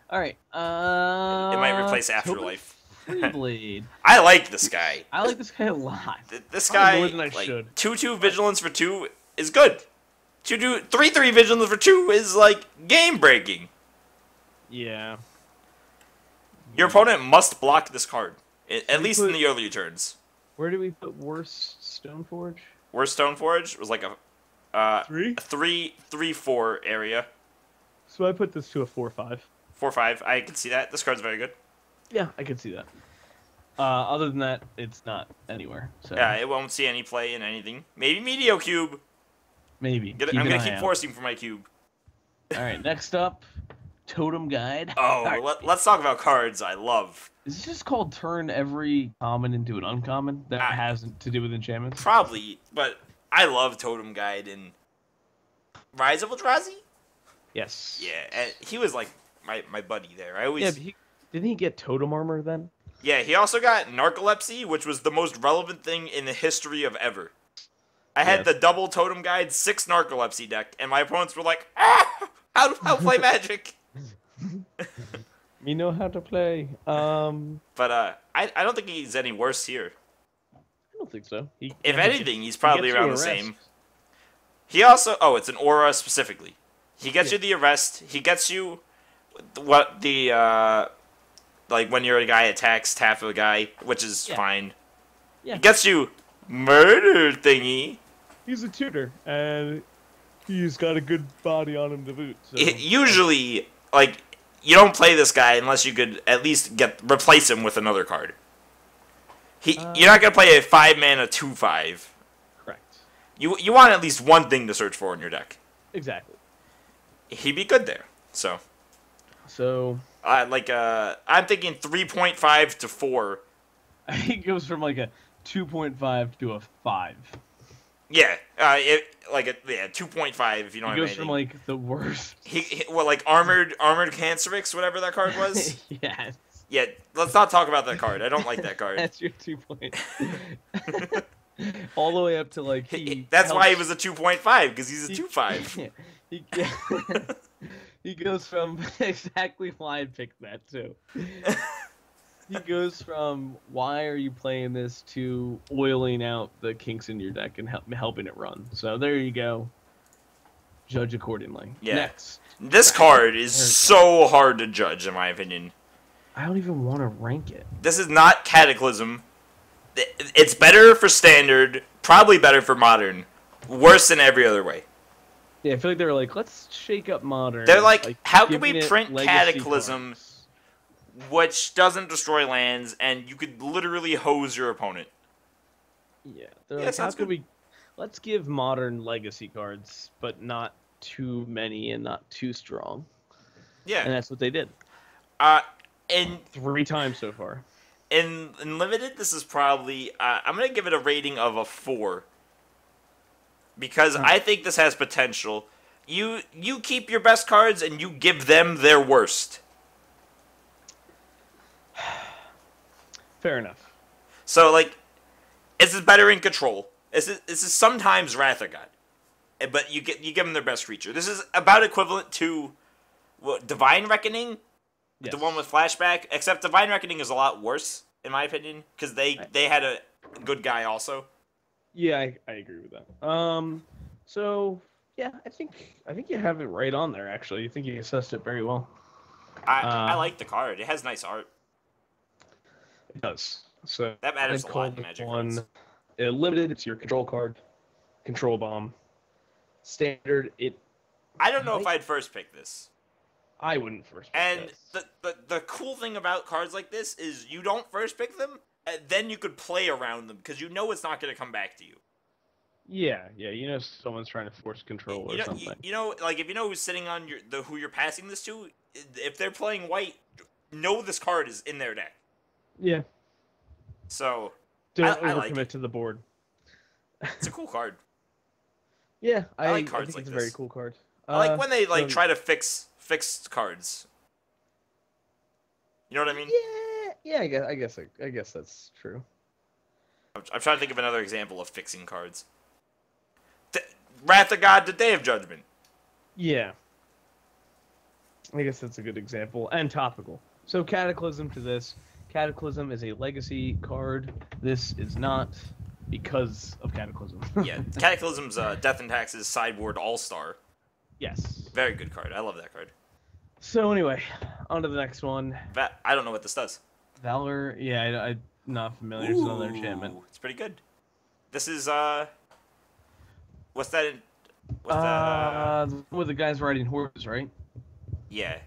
All right. It might replace Afterlife. Freeblade. I like this guy. I like this guy a lot. This guy, more than I should. 2/2 vigilance for 2 is good. 3/3 vigilance for 2 is like game breaking. Yeah. Your opponent must block this card, at least in the earlier turns. Where do we put Worst Stoneforge? Worst Stoneforge was like a 3? 3/4 area. So I put this to a 4/5. 4/5. I can see that. This card's very good. Yeah, I can see that. Other than that, it's not anywhere. So. Yeah, it won't see any play in anything. Maybe Medio Cube. Maybe. I'm gonna keep forcing for my cube. All right, next up, Totem Guide. Oh, right. Let's talk about cards I love. Is this just called turn every common into an uncommon that has to do with enchantments? Probably, but I love Totem Guide in Rise of Eldrazi. Yes. Yeah, and he was like my buddy there. Didn't he get Totem Armor then? Yeah, he also got Narcolepsy, which was the most relevant thing in the history of ever. I had the double Totem Guide 6 Narcolepsy deck, and my opponents were like, how play Magic? We know how to play. But I don't think he's any worse here. I don't think so. If anything, he's probably around the same. He also... Oh, it's an aura specifically. He gets you the arrest. He gets you what the... like when your guy attacks, tap a guy, which is fine. Yeah. He gets you murder thingy. He's a tutor, and he's got a good body on him to boot. So. Usually, like, you don't play this guy unless you could at least replace him with another card. You're not gonna play a 5-mana 2/5 You want at least one thing to search for in your deck. Exactly. He'd be good there. So I'm thinking 3.5 to 4. He goes from like a 2.5 to a 5. Yeah, 2.5 if you don't have anything. He goes from like the worst. Like armored Cancerix, whatever that card was. Yes. Yeah, let's not talk about that card. I don't like that card. That's your 2 point. All the way up to like that's why he was a 2.5 because he's a 2.5. He goes from exactly why I picked that too. He goes from why are you playing this to oiling out the kinks in your deck and helping it run. So there you go. Judge accordingly. Yeah. Next. This card is so hard to judge, in my opinion. I don't even want to rank it. This is not Cataclysm. It's better for Standard, probably better for Modern. Worse in every other way. Yeah, I feel like they were like, let's shake up Modern. They're like how can we print Cataclysm, cards, which doesn't destroy lands, and you could literally hose your opponent? Yeah, they're like, how could we... Let's give Modern legacy cards, but not too many and not too strong. Yeah. And that's what they did. And 3 times so far. In Limited, this is probably... I'm going to give it a rating of a 4. Because I think this has potential. You keep your best cards, and you give them their worst. Fair enough. So, like, this is better in Control. This is sometimes Wrath of God. But you give them their best creature. This is about equivalent to Divine Reckoning, yes. The one with Flashback. Except Divine Reckoning is a lot worse, in my opinion, because they had a good guy also. Yeah, I agree with that. So yeah, I think you have it right on there. Actually, I think you assessed it very well. I like the card. It has nice art. It does. So that matters a lot in Magic cards. Limited, it's your control card. Control Bomb. Standard, I don't know if I'd first pick this. I wouldn't first pick and this. the cool thing about cards like this is you don't first pick them, and then you could play around them, because you know it's not going to come back to you. Yeah, you know someone's trying to force control or something. You know, like, if you know who's sitting on who you're passing this to, if they're playing white, know this card is in their deck. Yeah. So, don't I like overcommit to the board. It's a cool card. Yeah, I like cards think like it's this. a very cool card. I like when they try to fix cards. You know what I mean? Yeah. I guess that's true. I'm trying to think of another example of fixing cards. Wrath of God, the Day of Judgment. Yeah. I guess that's a good example and topical. So Cataclysm to this. Cataclysm is a legacy card. This is not because of Cataclysm. Yeah, Cataclysm's Death and Taxes Sideboard All-Star. Yes. Very good card. I love that card. So anyway, on to the next one. I don't know what this does. Valor, yeah, I'm not familiar. It's another enchantment. It's pretty good. This is, what's that? With the guys riding horses, right? Yeah.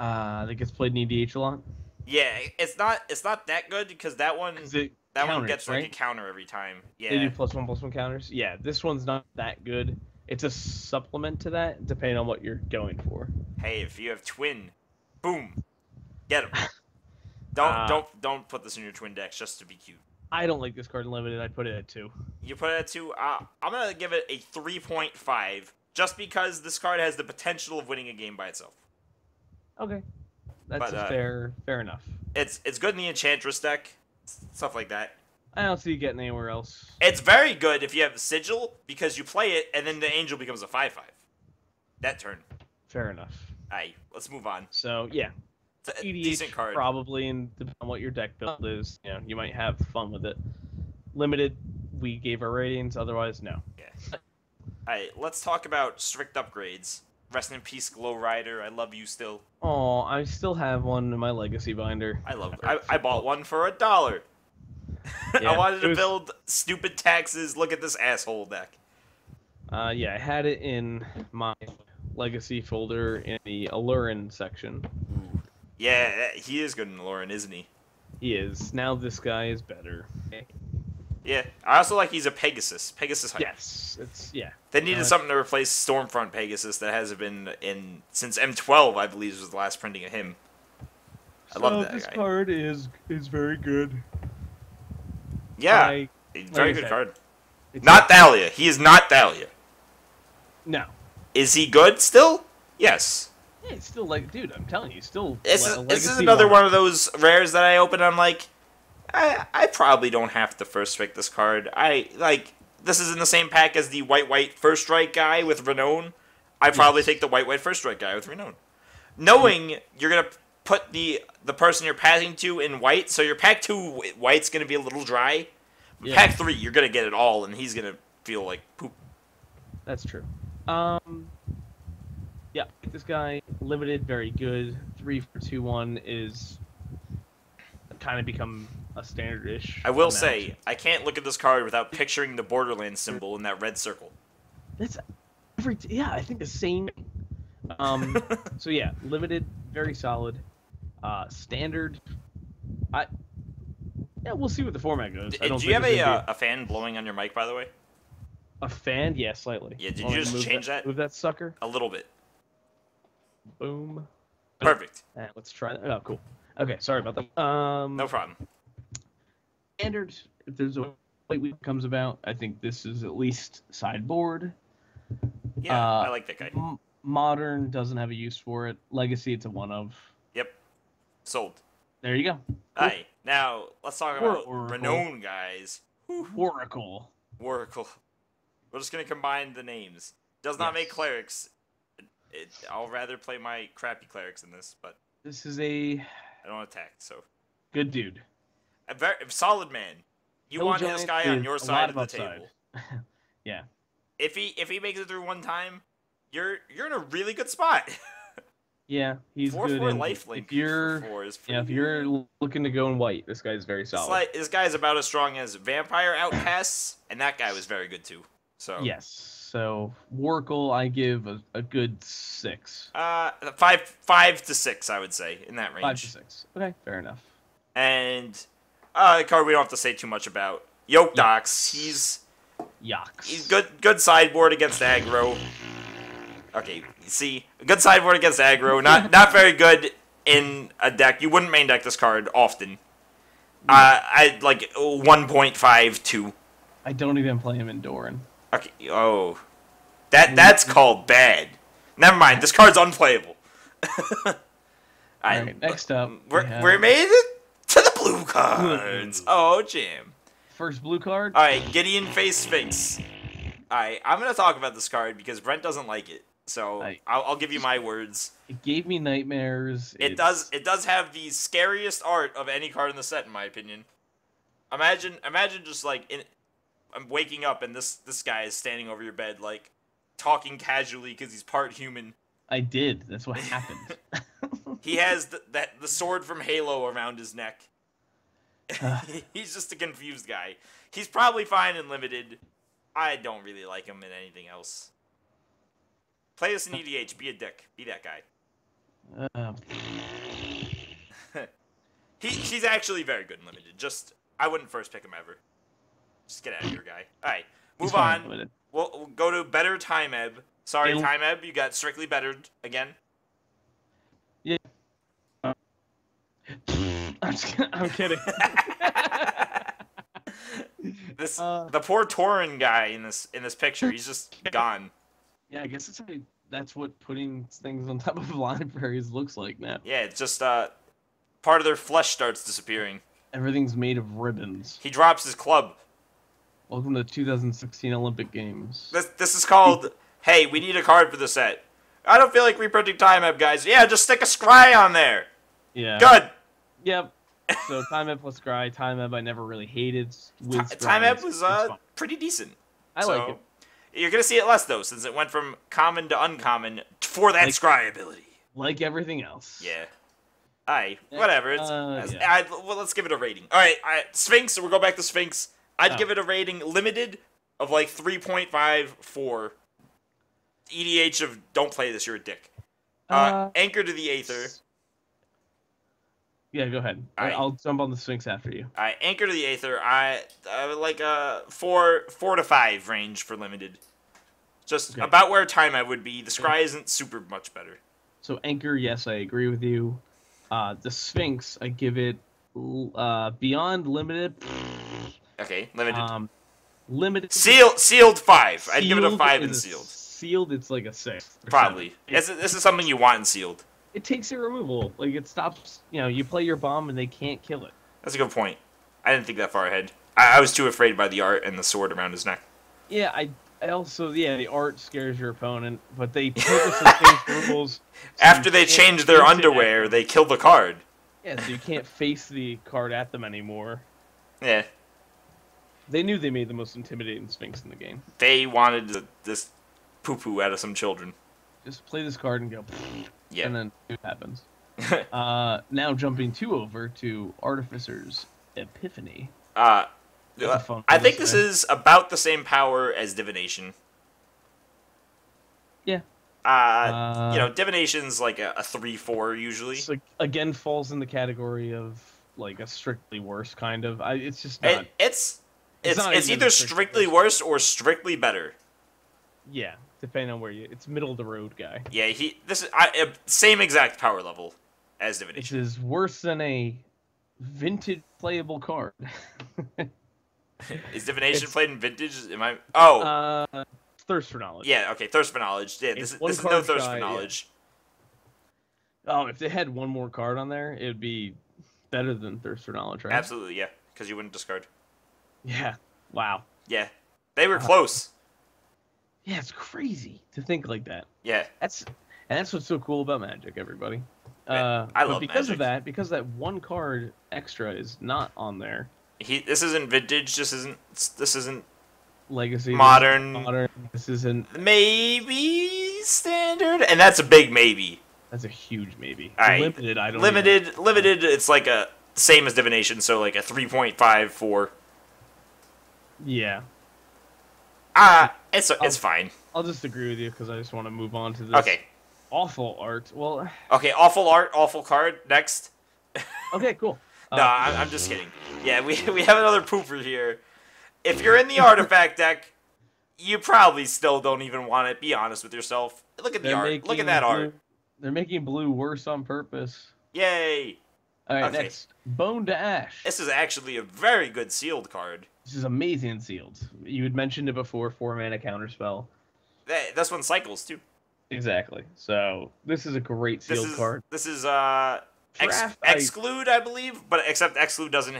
That gets played in EDH a lot. Yeah, it's not that good, because that one gets like a counter every time. Yeah. They do +1/+1 counters. Yeah, this one's not that good. It's a supplement to that, depending on what you're going for. Hey, if you have twin, boom, get him. Don't put this in your twin decks just to be cute. I don't like this card in Limited. I'd put it at 2. You put it at 2? I'm gonna give it a 3.5, just because this card has the potential of winning a game by itself. Okay, that's fair enough. It's good in the Enchantress deck, stuff like that. I don't see it getting anywhere else. It's very good if you have Sigil, because you play it, and then the Angel becomes a 5/5. That turn. Fair enough. Alright, let's move on. So, yeah. It's a EDH, decent card. Probably, and depending on what your deck build is, you might have fun with it. Limited, we gave our ratings, otherwise, no. Yeah. Alright, let's talk about strict upgrades. Rest in peace, Glow Rider. I love you still. Oh, I still have one in my legacy binder. I bought one for $1. Yeah, I wanted to build stupid taxes. Look at this asshole deck. Yeah, I had it in my legacy folder in the Alurin section. Yeah, he is good in Alurin, isn't he? He is. Now this guy is better. Yeah, I also like he's a Pegasus. Pegasus hype. Yes, yeah. They needed something to replace Stormfront Pegasus that hasn't been in since M12, I believe, was the last printing of him. I love that this guy. card is very good. Yeah, very good card. Not Thalia. He is not Thalia. No. Is he good still? Yes. Yeah, it's still like, dude, I'm telling you, still. This is another one of those rares that I open and I'm like, I probably don't have to first pick this card. This is in the same pack as the white first strike guy with Renown. I probably take the white first strike guy with Renown. Knowing you're gonna put the person you're passing to in white, so your pack 2 white's gonna be a little dry. Yeah. Pack 3, you're gonna get it all, and he's gonna feel like poop. That's true. Yeah, this guy limited, very good. 3 for 2/1 is kind of become a standard-ish. I will say, I can't look at this card without picturing the Borderlands symbol in that red circle. That's yeah, I think the same. So yeah, limited, very solid. Standard. Yeah, we'll see what the format goes. Do you have a fan blowing on your mic, by the way? A fan? Yeah, slightly. Yeah, did you just change that? Move that sucker? A little bit. Boom. Perfect. Let's try that. Oh, cool. Okay, sorry about that. No problem. Standard, if there's a white week comes about, I think this is at least sideboard. Yeah, I like that guy. Modern doesn't have a use for it. Legacy, it's a one of. Yep. Sold. There you go. Cool. Alright, now let's talk about Renown guys. Oracle. Oracle. We're just gonna combine the names. Does not make clerics. I'll rather play my crappy clerics in this, but this is I don't attack, so good dude. A very solid man. You want this guy on your side of the table. Yeah. If he makes it through one time, you're in a really good spot. Yeah, he's 4/4 good. Lifelink. If you're looking to go in white, this guy's very solid. This guy's about as strong as Vampire Outcasts, and that guy was very good too. So yes. So Oracle, I give a good 6. 5 to 6, I would say, in that range. 5 to 6. Okay, fair enough. And the card we don't have to say too much about. Yoked-Ox. He's good sideboard against aggro. Okay, see, good sideboard against aggro. Not very good in a deck. You wouldn't main deck this card often. I'd like 1.52. I don't even play him in Doran. Okay. Oh, that's called bad. Never mind. This card's unplayable. Alright, next up, we made it to the blue cards. Oh, Jim. First blue card. All right, Gideon Face Sphinx. All right, I'm gonna talk about this card because Brent doesn't like it. So I'll give you my words. It gave me nightmares. It does have the scariest art of any card in the set, in my opinion. Imagine just like I'm waking up and this guy is standing over your bed, like talking casually because he's part human. I did. That's what happened. He has the sword from Halo around his neck. He's just a confused guy. He's probably fine in limited. I don't really like him in anything else. Play this in EDH. Be a dick. Be that guy. He's actually very good in limited. Just I wouldn't first pick him ever. Just get out of here, guy. All right, move on. We'll go to Better Time Ebb. Sorry, Time Ebb. You got strictly bettered again. Yeah. I'm kidding. The poor Tauren guy in this picture. He's just gone. Yeah, I guess that's what putting things on top of libraries looks like now. Yeah, it's just part of their flesh starts disappearing. Everything's made of ribbons. He drops his club. Welcome to the 2016 Olympic Games. This is called, hey, we need a card for the set. I don't feel like reprinting Time Ebb, guys. Yeah, just stick a Scry on there. Yeah. Good. Yep. So Time Ebb plus Scry. Time Ebb I never really hated. Time Ebb was pretty decent. I like it. You're going to see it less, though, since it went from common to uncommon for that Scry ability. Like everything else. Yeah. Alright, whatever. Let's give it a rating. Alright, Sphinx, we'll go back to Sphinx. I'd give it a rating limited of like 3.54. EDH of don't play this, you're a dick. Anchor to the Aether. Yeah, go ahead. I'll jump on the Sphinx after you. I Anchor to the Aether. I would like a 4 to 5 range for limited. Just about where time I would be. The Scry isn't super much better. So Anchor, yes, I agree with you. The Sphinx, I give it beyond limited. Okay, limited. Limited. Sealed 5. I'd give it a 5 in sealed. Sealed, it's like a 6. Probably. This is something you want in sealed. It takes your removal. Like, it stops, you play your bomb and they can't kill it. That's a good point. I didn't think that far ahead. I was too afraid by the art and the sword around his neck. Yeah, I also, the art scares your opponent, but they purposely change the rules. After they change their underwear, they kill the card. Yeah, so you can't face the card at them anymore. Yeah. They knew they made the most intimidating Sphinx in the game. They wanted this poo-poo out of some children. Just play this card and go, yeah. And then it happens. Now jumping over to Artificer's Epiphany. I think this is about the same power as Divination. Yeah. Divination's like a 3/4 usually. So again, falls in the category of like a strictly worse kind of. It's just not. It's either strictly worse or strictly better. Yeah, depending on where it's middle of the road guy. Yeah, same exact power level as Divination. This is worse than a vintage playable card. Is Divination played in vintage? Am I? Oh. Thirst for Knowledge. Yeah. Okay. Thirst for Knowledge. Yeah. This is no Thirst for Knowledge. Yeah. Oh, if they had one more card on there, it would be better than Thirst for Knowledge, right? Absolutely. Yeah. Because you wouldn't discard. Yeah. Wow. Yeah. They were close. Yeah, it's crazy to think like that. Yeah. That's what's so cool about Magic, everybody. I love because Magic. because that one card extra is not on there. This isn't vintage. This isn't Legacy. Modern. This isn't maybe standard, and that's a big maybe. That's a huge maybe. All right. Limited. I don't. Limited. It's like a same as Divination, so like a 3.54. Yeah. It's fine. I'll just agree with you because I just want to move on to this. Okay. Awful art. Well. Okay, awful art, awful card. Next. Okay, cool. No, I'm just kidding. Yeah, we have another pooper here. If you're in the artifact deck, you probably still don't even want it. Be honest with yourself. Look at the art. Look at that art. They're making blue worse on purpose. Yay! All right, next. Bone to Ash. This is actually a very good sealed card. This is amazing sealed. You had mentioned it before, 4-mana counterspell. This one cycles, too. Exactly. So, this is a great sealed card. This is, Exclude, I believe, but except Exclude doesn't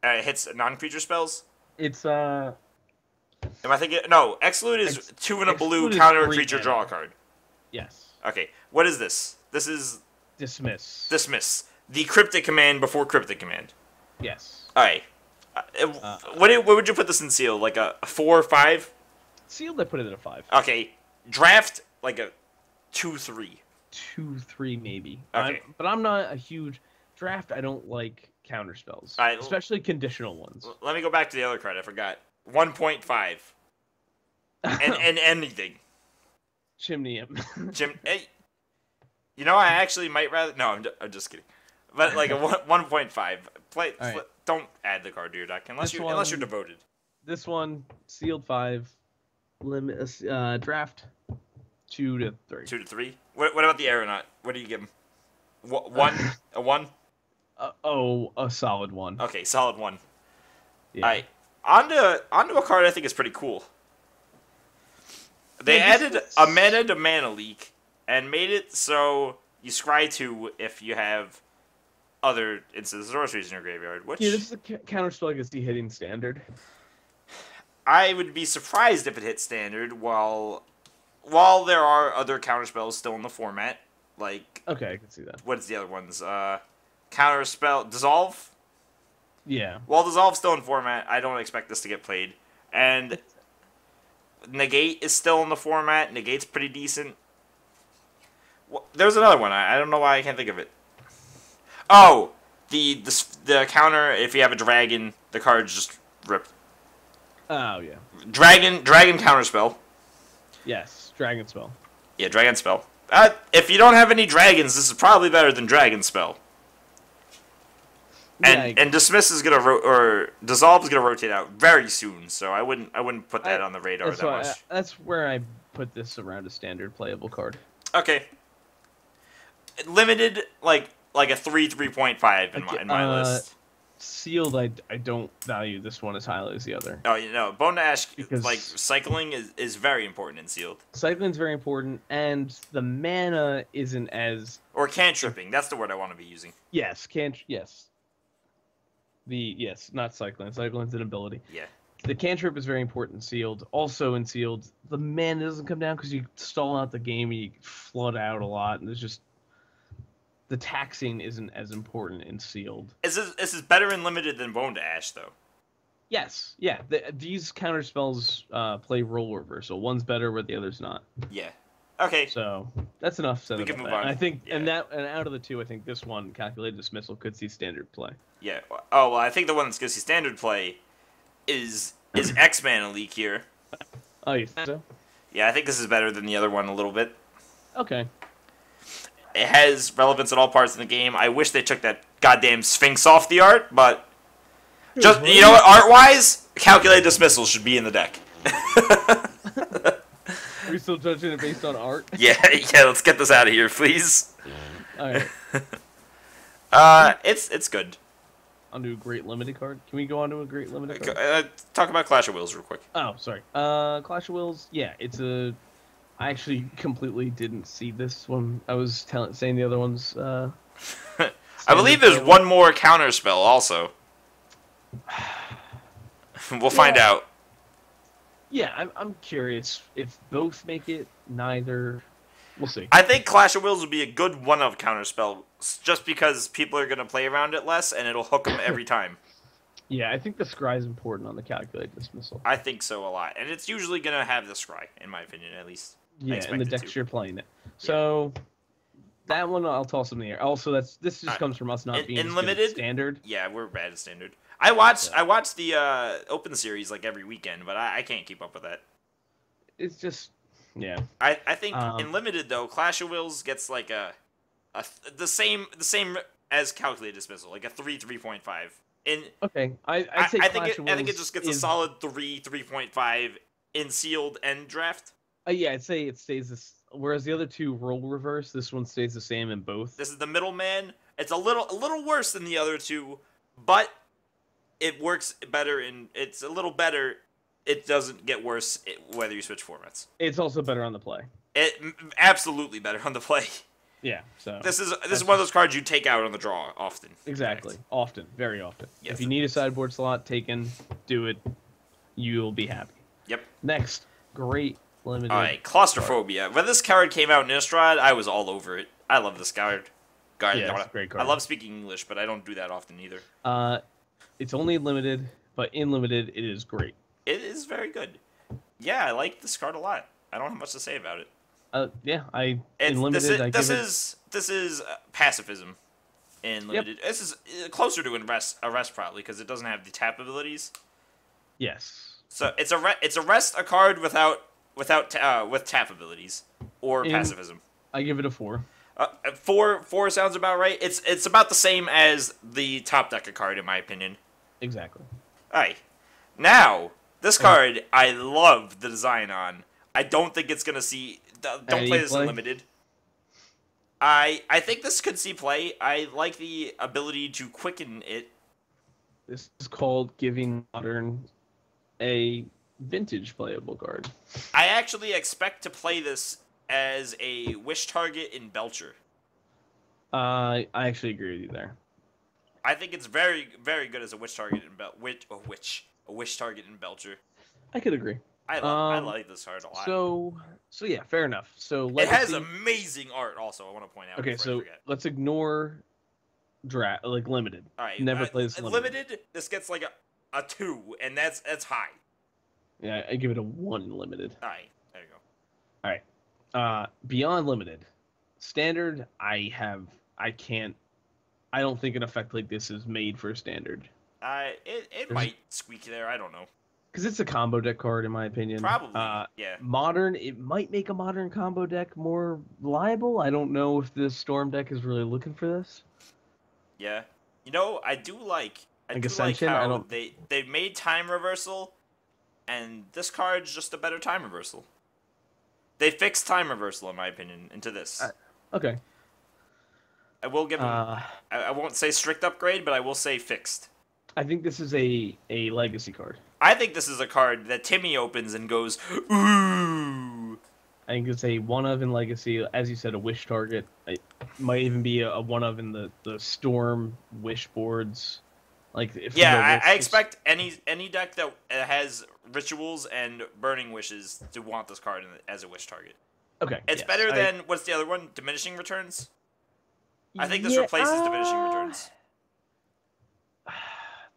hits non-creature spells. It's, Am I thinking? No, Exclude is 2 and a blue, counter a creature, draw a card. Yes. Okay, what is this? This is... Dismiss. Dismiss. The cryptic command before cryptic command. Yes. Alright. What would you put this in seal? Like a 4 or 5? Sealed, I put it at a 5. Okay. Draft, like a 2-3. 2-3 maybe. Okay. But I'm not a huge... Draft, I don't like counter spells. Especially conditional ones. Let me go back to the other card, I forgot. 1.5. and anything. Chimneyum. Hey, I actually might rather... No, I'm just kidding. But like a 1.5. Don't add the card to your deck unless you're devoted. This one, sealed 5. Limit draft 2 to 3. 2 to 3. What about the aeronaut? What do you give him? 1? A 1? A solid 1. Okay, solid 1. Yeah. Alright. Onto a card I think is pretty cool. They added a mana to mana leak and made it so you scry 2 if you have other instances of sorceries in your graveyard. Which this is a counterspell I can see hitting standard. I would be surprised if it hit standard while there are other counterspells still in the format. Like okay, I can see that. What's the other ones? Counterspell Dissolve? Yeah. While Dissolve's still in format, I don't expect this to get played. And Negate is still in the format. Negate's pretty decent. Well, there's another one. I don't know why I can't think of it. Oh, the counter. If you have a dragon, the card's just ripped. Oh yeah. Dragon counterspell. Yes, dragon spell. Yeah, dragon spell. If you don't have any dragons, this is probably better than dragon spell. And Dismiss is or Dissolve is gonna rotate out very soon, so I wouldn't put that on the radar that much. That's where I put this around a standard playable card. Okay. Limited, like a 3.5 in my list. Sealed, I don't value this one as highly as the other. Oh, Bone to Ash, because like cycling is very important in Sealed. Cycling's very important, and the mana isn't as or cantripping. That's the word I want to be using. Yes, not cycling. Cycling's an ability. Yeah. The cantrip is very important in Sealed. Also in Sealed, the mana doesn't come down because you stall out the game and you flood out a lot, and there's just the taxing isn't as important in Sealed. Is this better in Limited than Bone to Ash, though? Yes. Yeah. These counter spells play role reversal. One's better, but the other's not. Yeah. Okay. So that's enough said. We can move on. I think, and out of the two, I think this one, Calculated Dismissal, could see standard play. Yeah. Oh well, I think the one that's gonna see standard play is X-Man Leak here. Oh, you think so? Yeah, I think this is better than the other one a little bit. Okay. It has relevance in all parts of the game. I wish they took that goddamn Sphinx off the art, but just you know what, art-wise, Calculated Dismissal should be in the deck. Are we still judging it based on art? Yeah, let's get this out of here, please. Alright. It's good. Onto a great limited card? Can we go on to a great limited card? Talk about Clash of Wills real quick. Oh, sorry. Clash of Wills, yeah, I actually completely didn't see this one. I was saying the other ones. I believe there's one more counter spell also. We'll find out. Yeah, I'm curious if both make it, neither. We'll see. I think Clash of Wills would be a good one-of counterspell, just because people are going to play around it less, and it'll hook them every time. Yeah, I think the scry is important on the Calculated Dismissal. I think so a lot, and it's usually going to have the scry, in my opinion, at least. Yeah, in the decks you're playing it. So that one I'll toss in the air. Also, this just comes from us not being in Limited standard. Yeah, we're bad at standard. I watch the Open Series like every weekend, but I can't keep up with that. It's just. Yeah. I think in Limited though, Clash of Wills gets like the same as Calculated Dismissal, like a 3.5. Okay, I think it just gets a solid 3.5 in Sealed and Draft. Yeah, I'd say it stays this. Whereas the other two role reverse, this one stays the same in both. This is the middleman. It's a little worse than the other two, but it works better it's a little better. It doesn't get worse whether you switch formats. It's also better on the play. Absolutely better on the play. Yeah. So this is one of those cards you take out on the draw often. Exactly. Often, very often. Yes. If you need a sideboard slot taken, do it. You'll be happy. Yep. Next, great limited. All right, Claustrophobia. When this card came out in Innistrad, I was all over it. I love this card. Yeah, it's a great card. I love speaking English, but I don't do that often either. It's only limited, but in limited, it is great. It is very good. Yeah, I like this card a lot. I don't have much to say about it. Yeah, This is pacifism in limited. Yep. This is closer to arrest probably because it doesn't have the tap abilities. Yes. So it's a card with tap abilities or pacifism. I give it a 4. 4 sounds about right. It's about the same as the top deck card in my opinion. Exactly. All right. Now, this card I love the design on. I don't think it's gonna see. Don't play this in limited. I think this could see play. I like the ability to quicken it. This is called giving Modern a vintage playable card. I actually expect to play this as a wish target in Belcher. I actually agree with you there. I think it's very, very good as a wish target in a wish target in Belcher. I could agree. I like this card a lot. So yeah, fair enough. So it has amazing art. Also, I want to point out. Okay, so let's ignore limited. All right, never plays limited. This gets like a 2, and that's high. Yeah, I give it a 1 limited. All right, there you go. All right, beyond limited, standard. I don't think an effect like this is made for standard. It might squeak there. I don't know. Because it's a combo deck card, in my opinion. Probably, yeah. Modern, it might make a modern combo deck more viable. I don't know if this Storm deck is really looking for this. Yeah. You know, I Like do like Ascension, I how don't. they made time reversal, and this card's just a better time reversal. They fixed time reversal, in my opinion, into this. Okay. I will give them. Uh, I won't say strict upgrade, but I will say fixed. I think this is a legacy card. I think this is a card that Timmy opens and goes, ooh. I think it's a one of in legacy, as you said, a wish target. It might even be a one of in the storm wish boards. Like if Yeah, I expect any deck that has rituals and burning wishes to want this card as a wish target. Okay. It's yes, better than what's the other one? Diminishing returns. I think this yeah, replaces diminishing returns.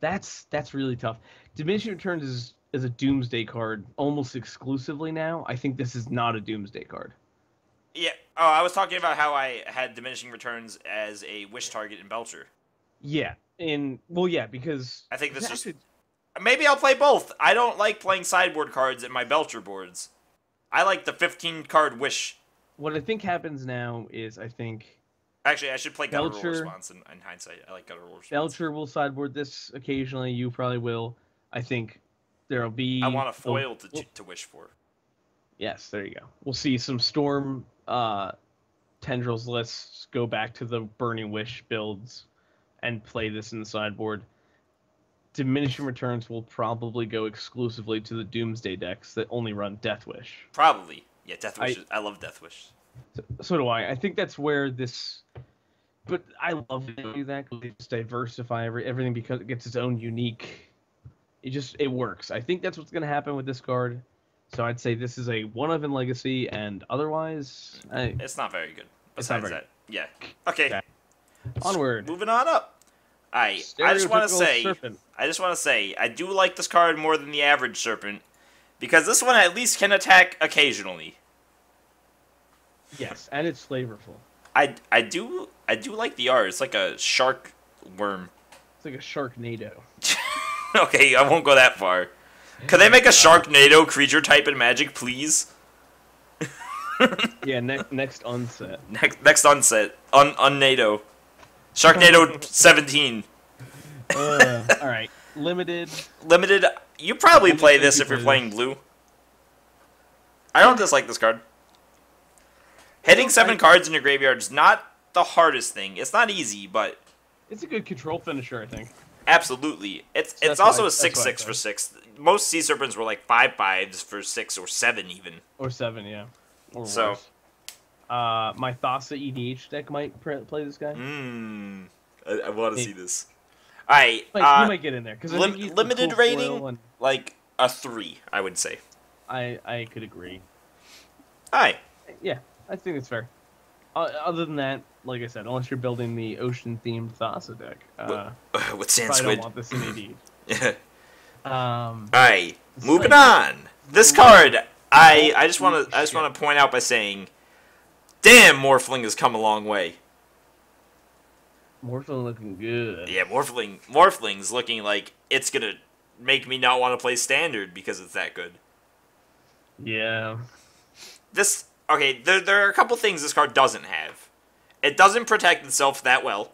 That's really tough. Diminishing returns is a doomsday card almost exclusively now. I think this is not a doomsday card. Yeah. Oh, I was talking about how I had diminishing returns as a wish target in Belcher. Yeah. Yeah, because I think this just maybe I'll play both. I don't like playing sideboard cards in my Belcher boards. I like the 15 card wish. What I think happens now is I think Actually, I should play Guttural Belcher, Response in hindsight. I like Guttural Response. Belcher will sideboard this occasionally. You probably will. I think there'll be. I want a foil to wish for. Yes, there you go. We'll see some Storm Tendrils lists go back to the Burning Wish builds and play this in the sideboard. Diminishing returns will probably go exclusively to the Doomsday decks that only run Death Wish. Probably. Yeah, Death Wish. I love Death Wish. So do I. I think that's where this. But I love to do that because they just diversify everything because it gets its own unique. It works. I think that's what's going to happen with this card. So I'd say this is a one of in Legacy, and otherwise, it's not very good. Besides that, yeah. Okay. Onward. Moving on up. I just want to say, I do like this card more than the average Serpent, because this one at least can attack occasionally. Yes, and it's flavorful. I do like the art. It's like a shark worm. It's like a Sharknado. Okay, I won't go that far. Could they make a Sharknado creature type in Magic, please? Yeah, next onset. Next onset. Unnado. Sharknado 17. Alright. Limited. You probably play this if you're playing blue. I don't dislike this card. Hitting 7 cards in your graveyard is not the hardest thing. It's not easy, but... It's a good control finisher, I think. Absolutely. It's also a 6/6 for 6. Most Sea Serpents were like 5/5s for 6 or 7 even. Or 7, yeah. Or so, worse. My Thassa EDH deck might play this guy. I want to see this. Alright. You might get in there. Cause limited cool rating, like a 3, I would say. I could agree. Alright. Yeah, I think it's fair. Other than that, like I said, unless you're building the ocean-themed Thassa deck, with Sand I Squid. don't want this in AD. Yeah. Alright, moving on. This card, I just want to point out by saying, damn, Morphling has come a long way. Morphling looking good. Yeah, Morphling's looking like it's gonna make me not want to play Standard because it's that good. Yeah. Okay, there are a couple things this card doesn't have. It doesn't protect itself that well.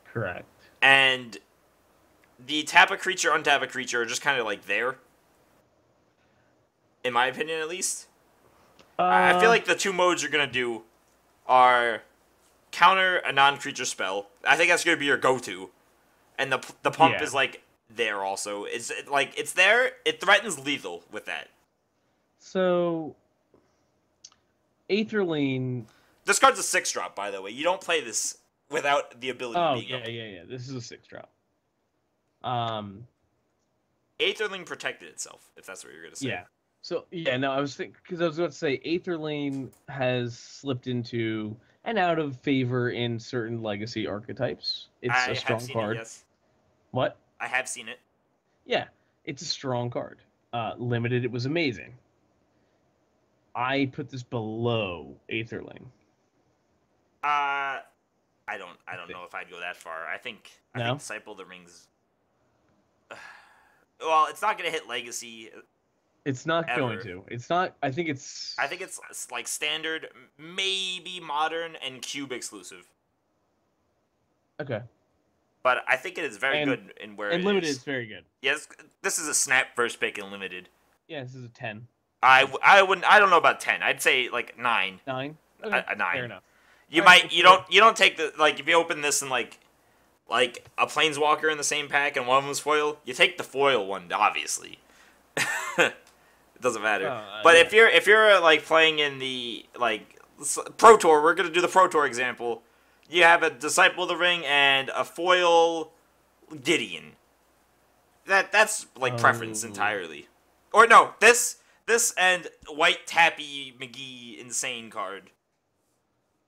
Correct. And the tap a creature, untap a creature are just kind of like there. In my opinion, at least. I feel like the 2 modes you're going to do are counter a non-creature spell. I think that's going to be your go-to. And the pump is like there also. It's there. It threatens lethal with that. So... Aetherlane... This card's a 6-drop, by the way. You don't play this without the ability of being up. Yeah. This is a 6-drop. Aetherlane protected itself, if that's what you're going to say. Yeah. So, yeah, no, I was thinking... Because I was going to say, Aetherlane has slipped into and out of favor in certain Legacy archetypes. It's a strong card. Yes. What? I have seen it. Yeah, it's a strong card. Limited, it was amazing. I put this below Aetherlane. I don't know if I'd go that far. I think Disciple of the Rings. Well, it's not gonna hit Legacy. It's not going to. It's not. I think it's like Standard, maybe Modern, and Cube exclusive. Okay. but I think it is very good in where and it limited is. is very good. Yes, this is a snap first pick in limited. Yeah, this is a 10. I wouldn't. I don't know about 10. I'd say like 9. 9. Okay, A 9. fair enough. You don't take the like if you open this in like a planeswalker in the same pack and one of them's foil, you take the foil one obviously. It doesn't matter. But yeah. if you're like playing in the like Pro Tour, we're gonna do the Pro Tour example. You have a Disciple of the Ring and a foil Gideon. That's like preference entirely. Or no, this and white Tappy McGee Insane card.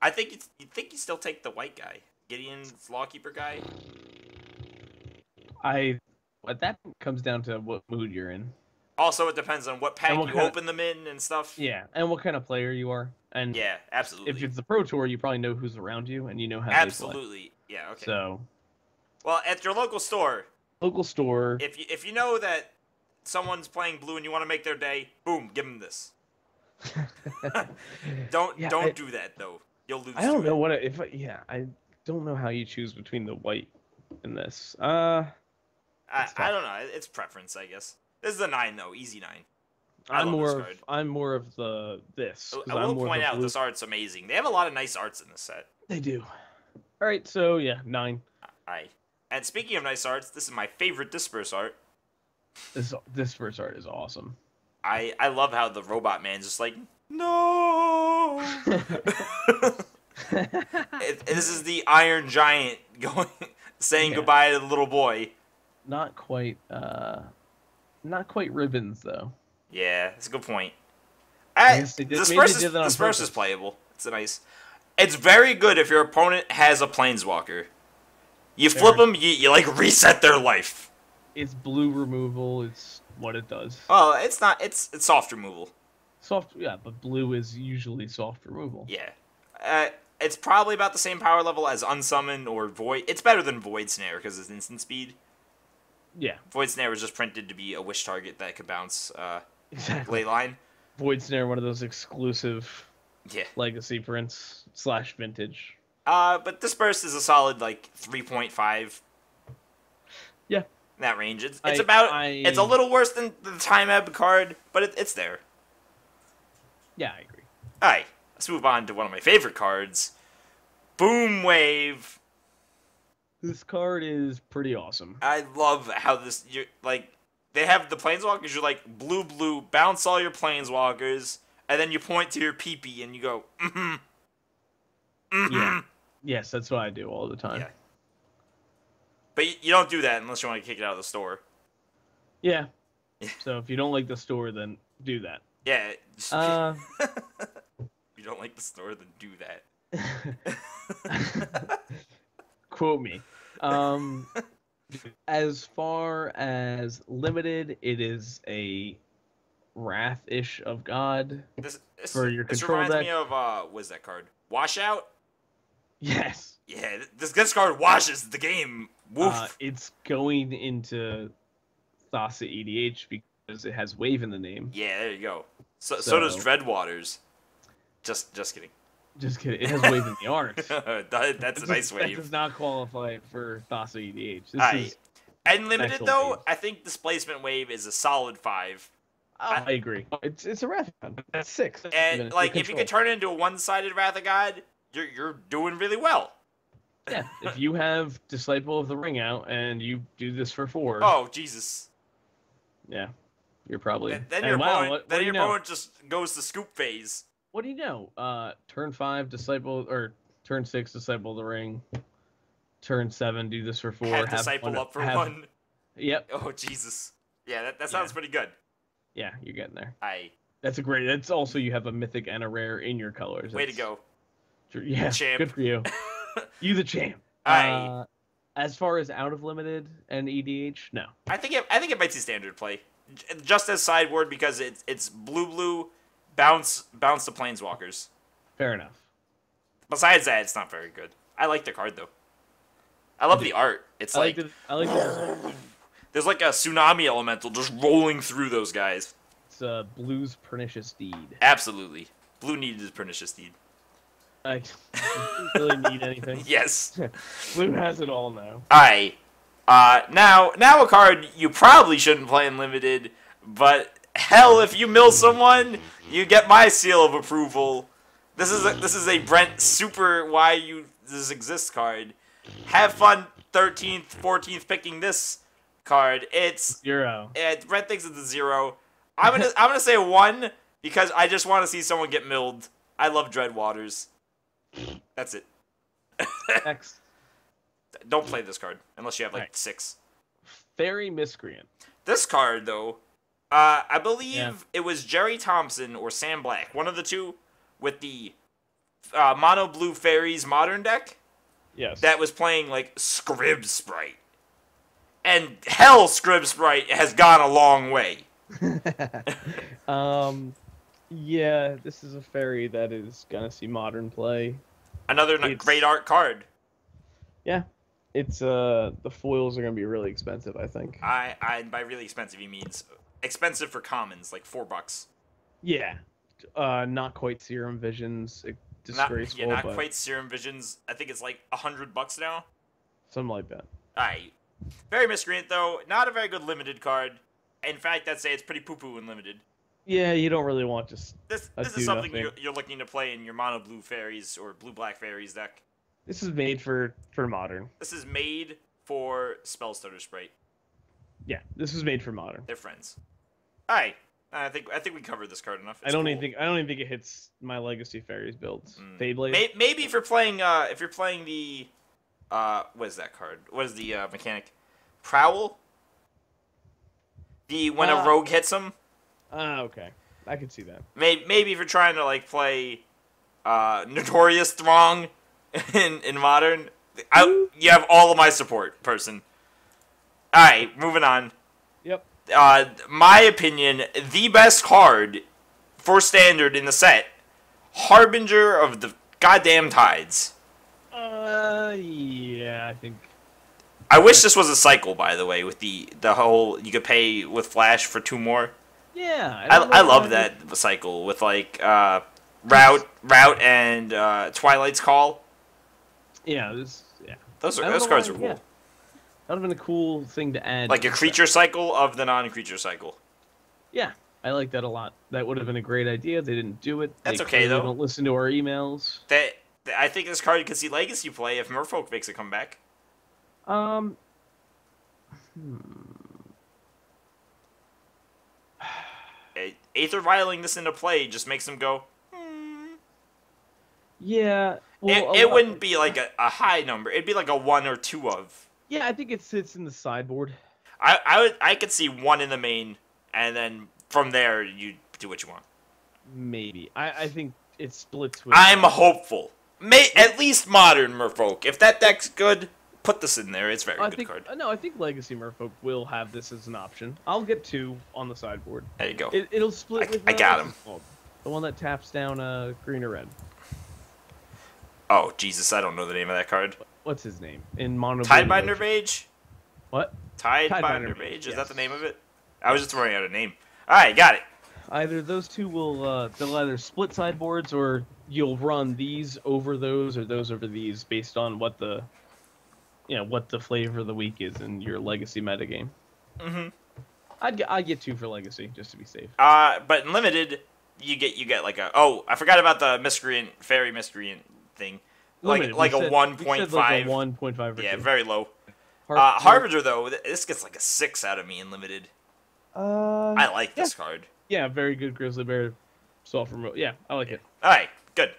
I think you still take the white guy, Gideon's Lawkeeper guy. But that comes down to what mood you're in. Also, it depends on what pack you open them in and stuff. Yeah, and what kind of player you are. And yeah, absolutely. If it's the Pro Tour, you probably know who's around you, and you know how absolutely. They play. Yeah. Okay. So, well, at your local store. If you know that someone's playing blue and you want to make their day, boom, give them this. Don't do that though. You'll lose. I don't know I don't know how you choose between the white and this. I don't know. It's preference, I guess. This is a 9 though, easy 9. I'm more of this. I will point out this art's amazing. They have a lot of nice arts in this set. They do. All right, so yeah, 9. And speaking of nice arts, this is my favorite Disperse art. This Disperse art is awesome. I love how the robot man's just like, no. This is the Iron Giant saying goodbye to the little boy. Not quite ribbons though. Yeah, that's a good point. Disperse is playable. It's very good if your opponent has a Planeswalker. You flip them, you like reset their life. It's blue removal. It's what it does. Oh, it's not. It's soft removal. Soft, yeah, but blue is usually soft removal. Yeah. It's probably about the same power level as Unsummon or Void. It's better than Void Snare because it's instant speed. Yeah. Void Snare was just printed to be a wish target that could bounce exactly. ley line. Void Snare, one of those exclusive legacy prints / vintage. But Disperse is a solid like 3.5. Yeah. In that range. It's a little worse than the Time Ebb card, but it's there. Yeah, I agree. Alright, let's move on to one of my favorite cards. Boom Wave. This card is pretty awesome. I love how they have the Planeswalkers, you're like, blue, bounce all your Planeswalkers, and then you point to your peepee and you go, Yeah. Yes, that's what I do all the time. Yeah. But you don't do that unless you want to kick it out of the store. Yeah. So if you don't like the store, then do that. Yeah. If you don't like the store, then do that. Quote me. As far as limited, it is a Wrath-ish of God for your control deck. This reminds me of what is that card? Washout? Yes. Yeah, this card washes the game. Woof. It's going into Thassa EDH because it has Wave in the name. Yeah, there you go. So does Dreadwaters. Just kidding. Just kidding. It has Wave in the art. That's a nice Wave. That does not qualify for Thassa EDH. And limited though, game. I think Displacement Wave is a solid 5. I agree. It's a Wrath of God. That's 6. And like if you could turn it into a one-sided Wrath of God, you're doing really well. Yeah, if you have Disciple of the Ring out and you do this for 4. Oh Jesus. Yeah, you're probably. Then your opponent just goes to scoop phase. What do you know? Turn 5 Disciple or turn 6 Disciple of the Ring. Turn 7 do this for 4. Have Disciple up for 1. Yep. Oh Jesus. Yeah, that sounds pretty good. Yeah, you're getting there. That's also you have a mythic and a rare in your colors. Way to go. Yeah, champ. Good for you. You the champ. As far as out of limited and EDH, no. I think it might see standard play, just as sideboard because it's blue bounce to Planeswalkers. Fair enough. Besides that, it's not very good. I like the card though. I love the art. It's I like the there's like a tsunami elemental just rolling through those guys. It's Blue's Pernicious Deed. Absolutely. Blue needed his Pernicious Deed. I don't really need anything. Yes. Blue has it all now. Alright. Now a card you probably shouldn't play in limited, but hell, if you mill someone, you get my seal of approval. This is a Brent super why you this exists card. Have fun 13th, 14th picking this card. It's 0. Brent thinks it's a 0. I'm gonna say 1 because I just want to see someone get milled. I love Dreadwaters. That's it. Next. Don't play this card unless you have like Right. 6. Fairy Miscreant. This card though, I believe it was Jerry Thompson or Sam Black, one of the two, with the mono blue fairies modern deck. Yes. That was playing like Scrib Sprite, and hell, Scrib Sprite has gone a long way. Yeah, this is a fairy that is gonna see modern play. Another great art card. Yeah, it's the foils are gonna be really expensive, I think. I by really expensive he means expensive for commons, like $4. Yeah, not quite Serum Visions, disgraceful. Not but quite Serum Visions. I think it's like $100 now. something like that. Alright. Very Miscreant though, not a very good limited card. In fact, I'd say it's pretty poo-poo in limited. Yeah, you don't really want just This is something you're looking to play in your mono blue fairies or blue black fairies deck. This is made for modern. This is made for Spellstutter Sprite. Yeah, this is made for modern. They're friends. Alright. I think we covered this card enough. I don't even think it hits my Legacy Fairies builds. Feyblade. Maybe if you're playing the what is that card? What is the mechanic? Prowl? When a rogue hits him? Okay. I can see that. Maybe if you're trying to like play Notorious Throng in modern, you have all of my support, person. Alright, moving on. Yep. My opinion, the best card for standard in the set, Harbinger of the goddamn Tides. Yeah, I think. I wish this was a cycle, by the way, with the whole you could pay with Flash for 2 more. Yeah, I love that cycle with like Route and Twilight's Call. Yeah, Those cards are cool. Yeah. That would have been a cool thing to add. Like a creature cycle of the non-creature cycle. Yeah, I like that a lot. That would have been a great idea. They didn't do it. That's okay though. They don't listen to our emails. I think this card could see Legacy play if Merfolk makes a comeback. Aether Vialing this into play just makes them go. Yeah. Well, it wouldn't be like a high number. It'd be like a 1 or 2 of. Yeah, I think it sits in the sideboard. I could see 1 in the main, and then from there you do what you want. Maybe. I think it splits with. I'm hopeful. At least modern Merfolk. If that deck's good, put this in there. It's a very good card. No, I think Legacy Merfolk will have this as an option. I'll get 2 on the sideboard. There you go. It'll split with. I got him. The one that taps down green or red. Oh Jesus! I don't know the name of that card. What's his name in mono? Tidebinder Mage. What? Tidebinder Mage. Is that the name of it? I was just throwing out a name. All right, got it. Either those two will they'll either split sideboards, or you'll run these over those or those over these based on what the what the flavor of the week is in your Legacy metagame. Mm-hmm. I'd get 2 for Legacy just to be safe. But in limited, you get like a I forgot about the fairy miscreant thing. Limited. Like a 1.5. Like a 1.5. Yeah, very low. Harbinger though, this gets like a 6 out of me in limited. I like this card. Yeah, very good Grizzly Bear soft remote. Yeah, I like it. All right, good.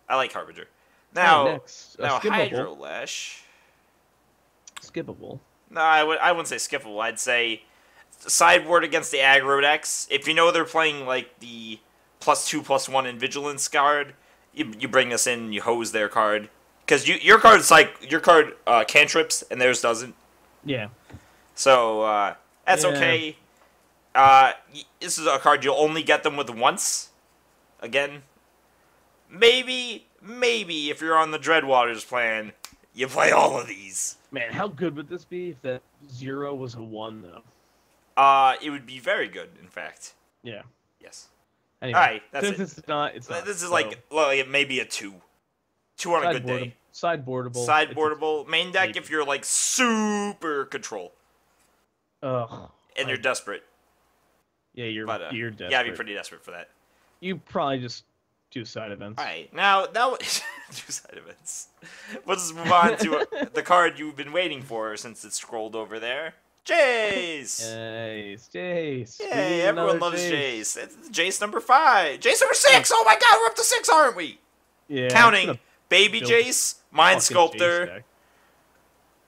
I like Harbinger. Now, next, Hydro Lash. Skippable. No, I wouldn't say skippable. I'd say sideboard against the aggro decks. If you know they're playing like the +2/+1 in Vigilance card, you bring this in, you hose their card. Because your card cantrips and theirs doesn't. Yeah. So that's okay. This is a card you'll only get them with once. Again, maybe if you're on the Dreadwaters plan, you play all of these. Man, how good would this be if that 0 was a 1 though? It would be very good, in fact. Yeah. Yes. Anyway, all right, that's it. It's not. This is so. like maybe a 2. 2 on a good day. Sideboardable. Sideboardable. Main deck if you're like super control. Ugh. And you're desperate. Yeah, you're desperate. You gotta be pretty desperate for that. You probably just do side events. Alright, now do side events. Let's move on to the card you've been waiting for since it scrolled over there. Jace! Jace. Yay, everyone loves Jace. It's Jace number 5. Jace number 6! Oh my god, we're up to 6, aren't we? Yeah. Counting Baby Jace, Mind Sculptor,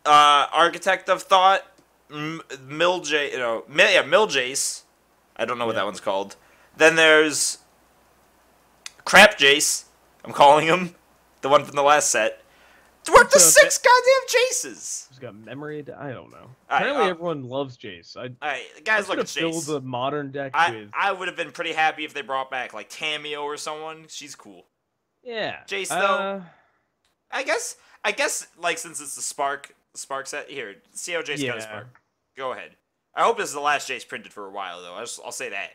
Architect of Thought, Mill Jace. I don't know what that one's called. Then there's Crap Jace, I'm calling him. The one from the last set. We're up to 6 goddamn Jaces! He's got memory. I don't know. Apparently everyone loves Jace. Guys, look at Jace. Build a modern deck with. I would have been pretty happy if they brought back like Tameo or someone. She's cool. Yeah. Jace though. I guess like since it's the Spark set here, see how Jace got a Spark. Go ahead. I hope this is the last Jace printed for a while though. I'll say that.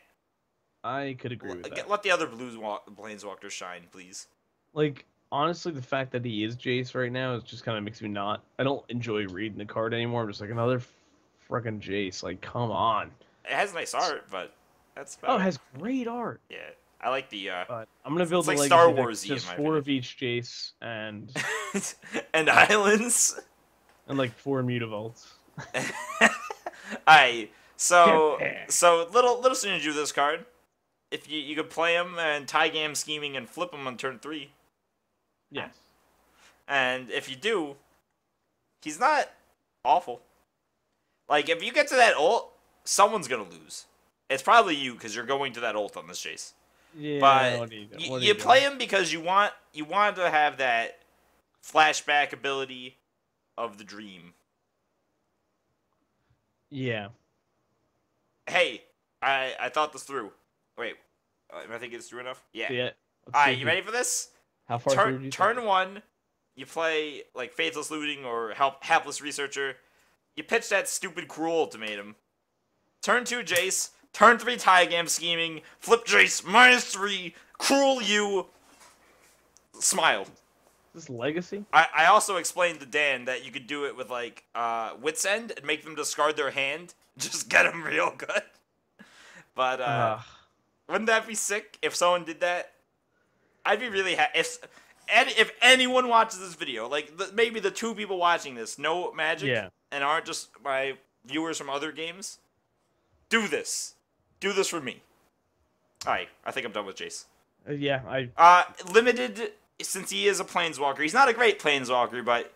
I could agree with that. Let the other Planeswalkers shine, please. Like, honestly, the fact that he is Jace right now is just kind of makes me not. I don't enjoy reading the card anymore. I'm just like, another freaking Jace. Like, come on. It has nice art, but that's about it has great art. Yeah, I like the. But I'm gonna build like a Star Wars. Just 4 of each Jace and and islands and like 4 Mutavaults. Alright, so little synergy with this card. If you could play him and tie-game scheming and flip him on turn 3. Yes. And if you do, he's not awful. Like, if you get to that ult, someone's gonna lose. It's probably you, because you're going to that ult on this Jace. Yeah, but you play him because you want to have that flashback ability of the dream. Yeah. Hey, I thought this through. Wait, am I thinking this through enough? Yeah. Yeah. Alright, you ready for this? How far through did you Turn 1, you play like Faithless Looting or Hapless Researcher. You pitch that stupid cruel ultimatum. Turn 2, Jace. Turn 3, tie-game scheming. Flip Jace, -3. Cruel you. Smile. Is this Legacy? I also explained to Dan that you could do it with like Wit's End and make them discard their hand. Just get them real good. But wouldn't that be sick if someone did that? I'd be really happy if anyone watches this video, like maybe the 2 people watching this know Magic and aren't just my viewers from other games. Do this. Do this for me. Alright, I think I'm done with Jace. Limited, since he is a Planeswalker. He's not a great Planeswalker, but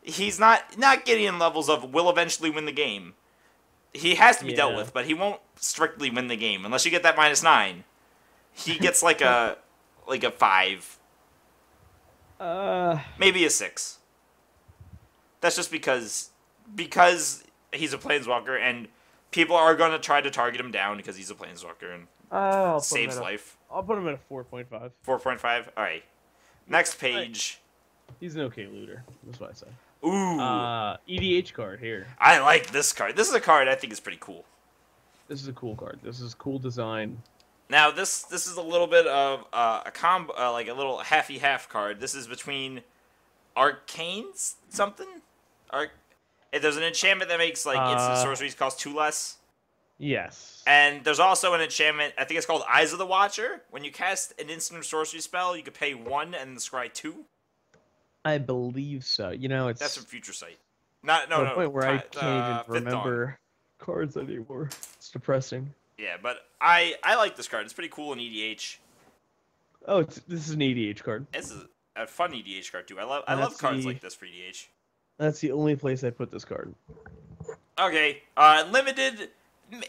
he's not getting in levels of will eventually win the game. He has to be dealt with, but he won't strictly win the game unless you get that -9. He gets like a 5. Maybe a 6. That's just because he's a Planeswalker and people are gonna try to target him down because he's a Planeswalker and saves life. I'll put him at a 4.5. 4.5. All right. Next page. He's an okay looter. That's what I say. Ooh. EDH card here. I like this card. This is a card I think is pretty cool. This is a cool card. This is cool design. Now this is a little bit of a combo, like a little half card. This is between Arcanes something. There's an enchantment that makes like instant sorceries cost 2 less. Yes. And there's also an enchantment. I think it's called Eyes of the Watcher. When you cast an instant sorcery spell, you could pay 1 and scry 2. I believe so. You know, that's from Future Sight. No. Point where I can't even remember cards anymore. It's depressing. Yeah, but I like this card. It's pretty cool in EDH. Oh, this is an EDH card. This is a fun EDH card too. I love cards like this for EDH. That's the only place I put this card. Okay, limited.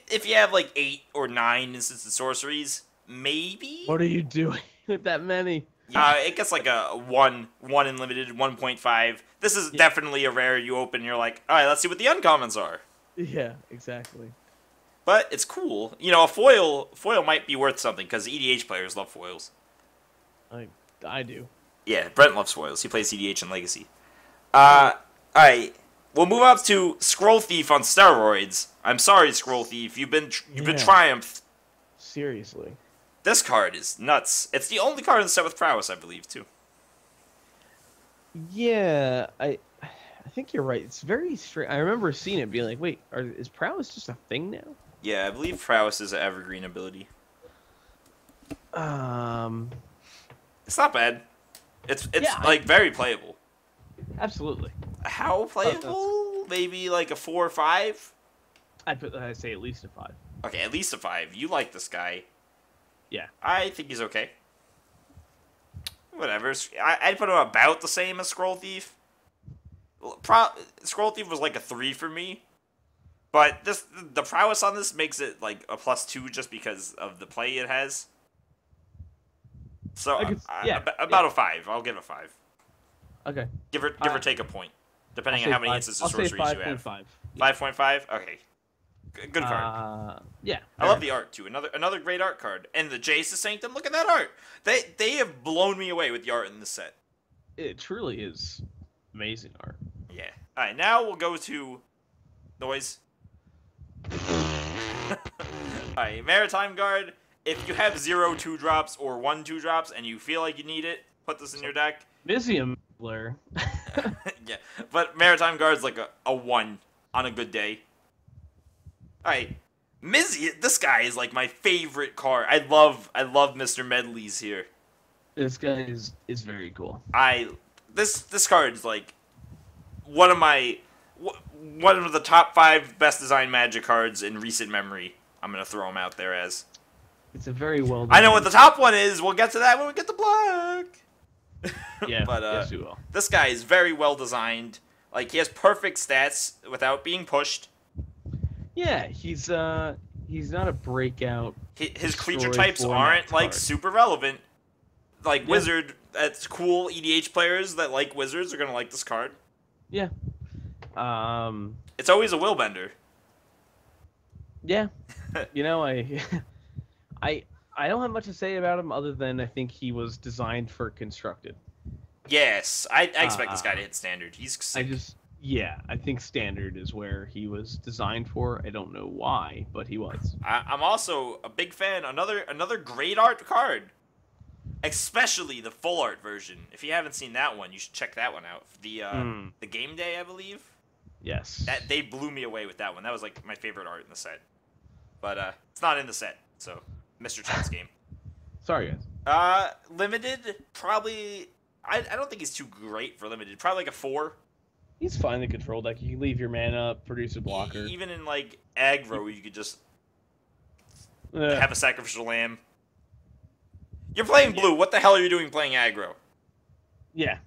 If you have like 8 or 9 instances sorceries, maybe. What are you doing with that many? It gets like a 1 in limited, 1.5. This is definitely a rare you open and you're like, alright, let's see what the uncommons are. Yeah, exactly. But it's cool. You know, a foil might be worth something, because EDH players love foils. I do. Yeah, Brent loves foils. He plays EDH and Legacy. Alright. We'll move up to Scroll Thief on steroids. I'm sorry, Scroll Thief. You've been triumphed. Seriously. This card is nuts. It's the only card in the set with prowess, I believe, too. Yeah, I think you're right. It's very strange. I remember seeing it, being like, "Wait, is prowess just a thing now?" Yeah, I believe prowess is an evergreen ability. Um, It's not bad. It's yeah, like very playable. absolutely. How playable? Maybe like a 4 or 5. I'd say at least a 5. Okay, at least a 5. You like this guy. Yeah. I think he's okay. Whatever. I'd put him about the same as Scroll Thief. Scroll Thief was like a 3 for me. But the prowess on this makes it like a +2 just because of the play it has. So about a 5. I'll give a 5. Okay. Give or take a point, depending on how many instances of sorceries you have. 5.5. 5.5. Okay. Good card. Yeah. I love the art too. Another great art card. And the Jace of Sanctum. Look at that art. They have blown me away with the art in this set. It truly is amazing art. Yeah. All right. Now we'll go to noise. Alright, Maritime Guard. If you have 0 2-drops or 1 2-drops and you feel like you need it, put this in your deck. Mizzium Blair. Yeah, but Maritime Guard's like a 1 on a good day. Alright, Mizzy, this guy is like my favorite card. I love Mr. Medley's here. This guy is very cool. This card is like one of the top 5 best designed Magic cards in recent memory. I'm gonna throw him out there as. It's a very well. I know what the top one is. We'll get to that when we get to black. Yeah, but yes, we will. This guy is very well designed. Like he has perfect stats without being pushed. Yeah, he's not a breakout. His creature types aren't like super relevant. Like Wizard, that's cool. EDH players that like Wizards are gonna like this card. Yeah. It's always a Willbender. Yeah. You know, I don't have much to say about him other than I think he was designed for Constructed. Yes, I expect this guy to hit Standard. He's sick. I think Standard is where he was designed for. I don't know why, but he was. I'm also a big fan. Another great art card, especially the full art version. If you haven't seen that one, you should check that one out. The Game Day, I believe. Yes. That they blew me away with that one. That was like my favorite art in the set. But it's not in the set, so Mr. Chat's game. Sorry, guys. Limited, probably. I don't think he's too great for limited. Probably like a 4. He's fine in control deck. You can leave your mana up, produce a blocker. Even in like aggro, you could just have a sacrificial lamb. You're playing blue. What the hell are you doing playing aggro? Yeah.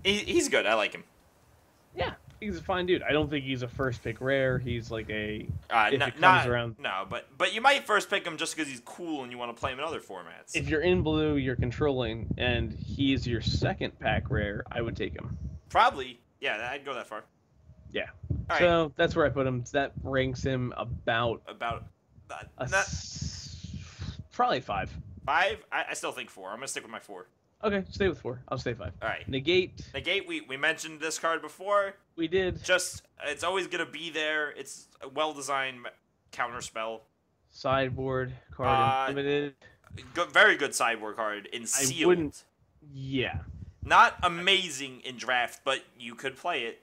He's good. I like him. Yeah, he's a fine dude. I don't think he's a first pick rare. He's like a around. No, but you might first pick him just because he's cool and you want to play him in other formats. If you're in blue, you're controlling, and he's your second pack rare, I would take him. Probably, yeah, I'd go that far. Yeah. All so right. that's where I put him. That ranks him about probably 5. 5? I still think 4. I'm gonna stick with my 4. Okay, stay with 4. I'll stay 5. All right. Negate. We mentioned this card before. We did. It's always gonna be there. It's a well-designed counter spell. Sideboard card limited. Very good sideboard card in sealed. Yeah. Not amazing in draft, but you could play it.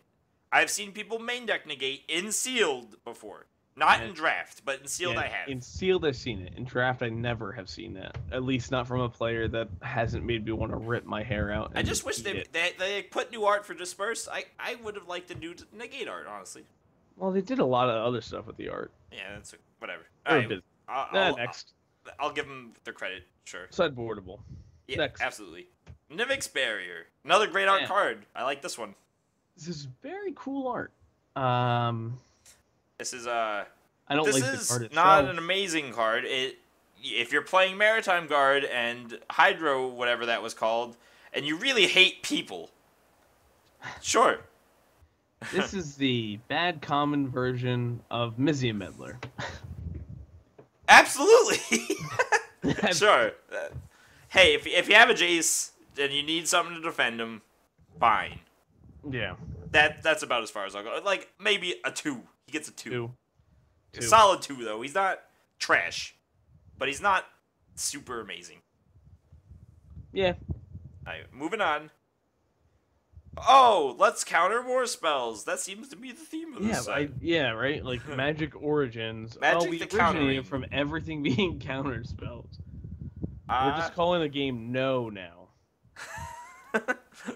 I've seen people main deck negate in sealed before. Not in draft, but in sealed I have. In sealed I've seen it. In draft I never have seen that. At least not from a player that hasn't made me want to rip my hair out. I just wish they put new art for Disperse. I would have liked the new negate art, honestly. Well, they did a lot of other stuff with the art. Yeah, that's whatever. All right, next. I'll give them their credit, sure. Sideboardable. Yeah, next. Absolutely. Nivix Barrier. Another great art card. I like this one. This is very cool art. This is I don't like the card itself. Not an amazing card. If you're playing Maritime Guard and Hydro, whatever that was called, and you really hate people, sure. This is the bad common version of Mizzium Meddler. Absolutely. Sure. Hey, if you have a Jace and you need something to defend him, fine. Yeah. That's about as far as I'll go. Like maybe a 2. He gets a 2. Two. Solid 2 though. He's not trash, but he's not super amazing. Yeah. Alright, moving on. Oh, let's counter more spells. That seems to be the theme of this set. Yeah, right? Like Magic Origins. Magic we the originated countering. from everything being counter spells. We're just calling the game No now.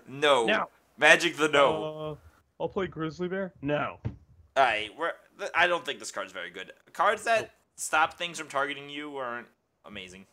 No. No. Magic the No. I'll play Grizzly Bear? No. Alright, I don't think this card's very good. Cards that stop things from targeting you aren't amazing.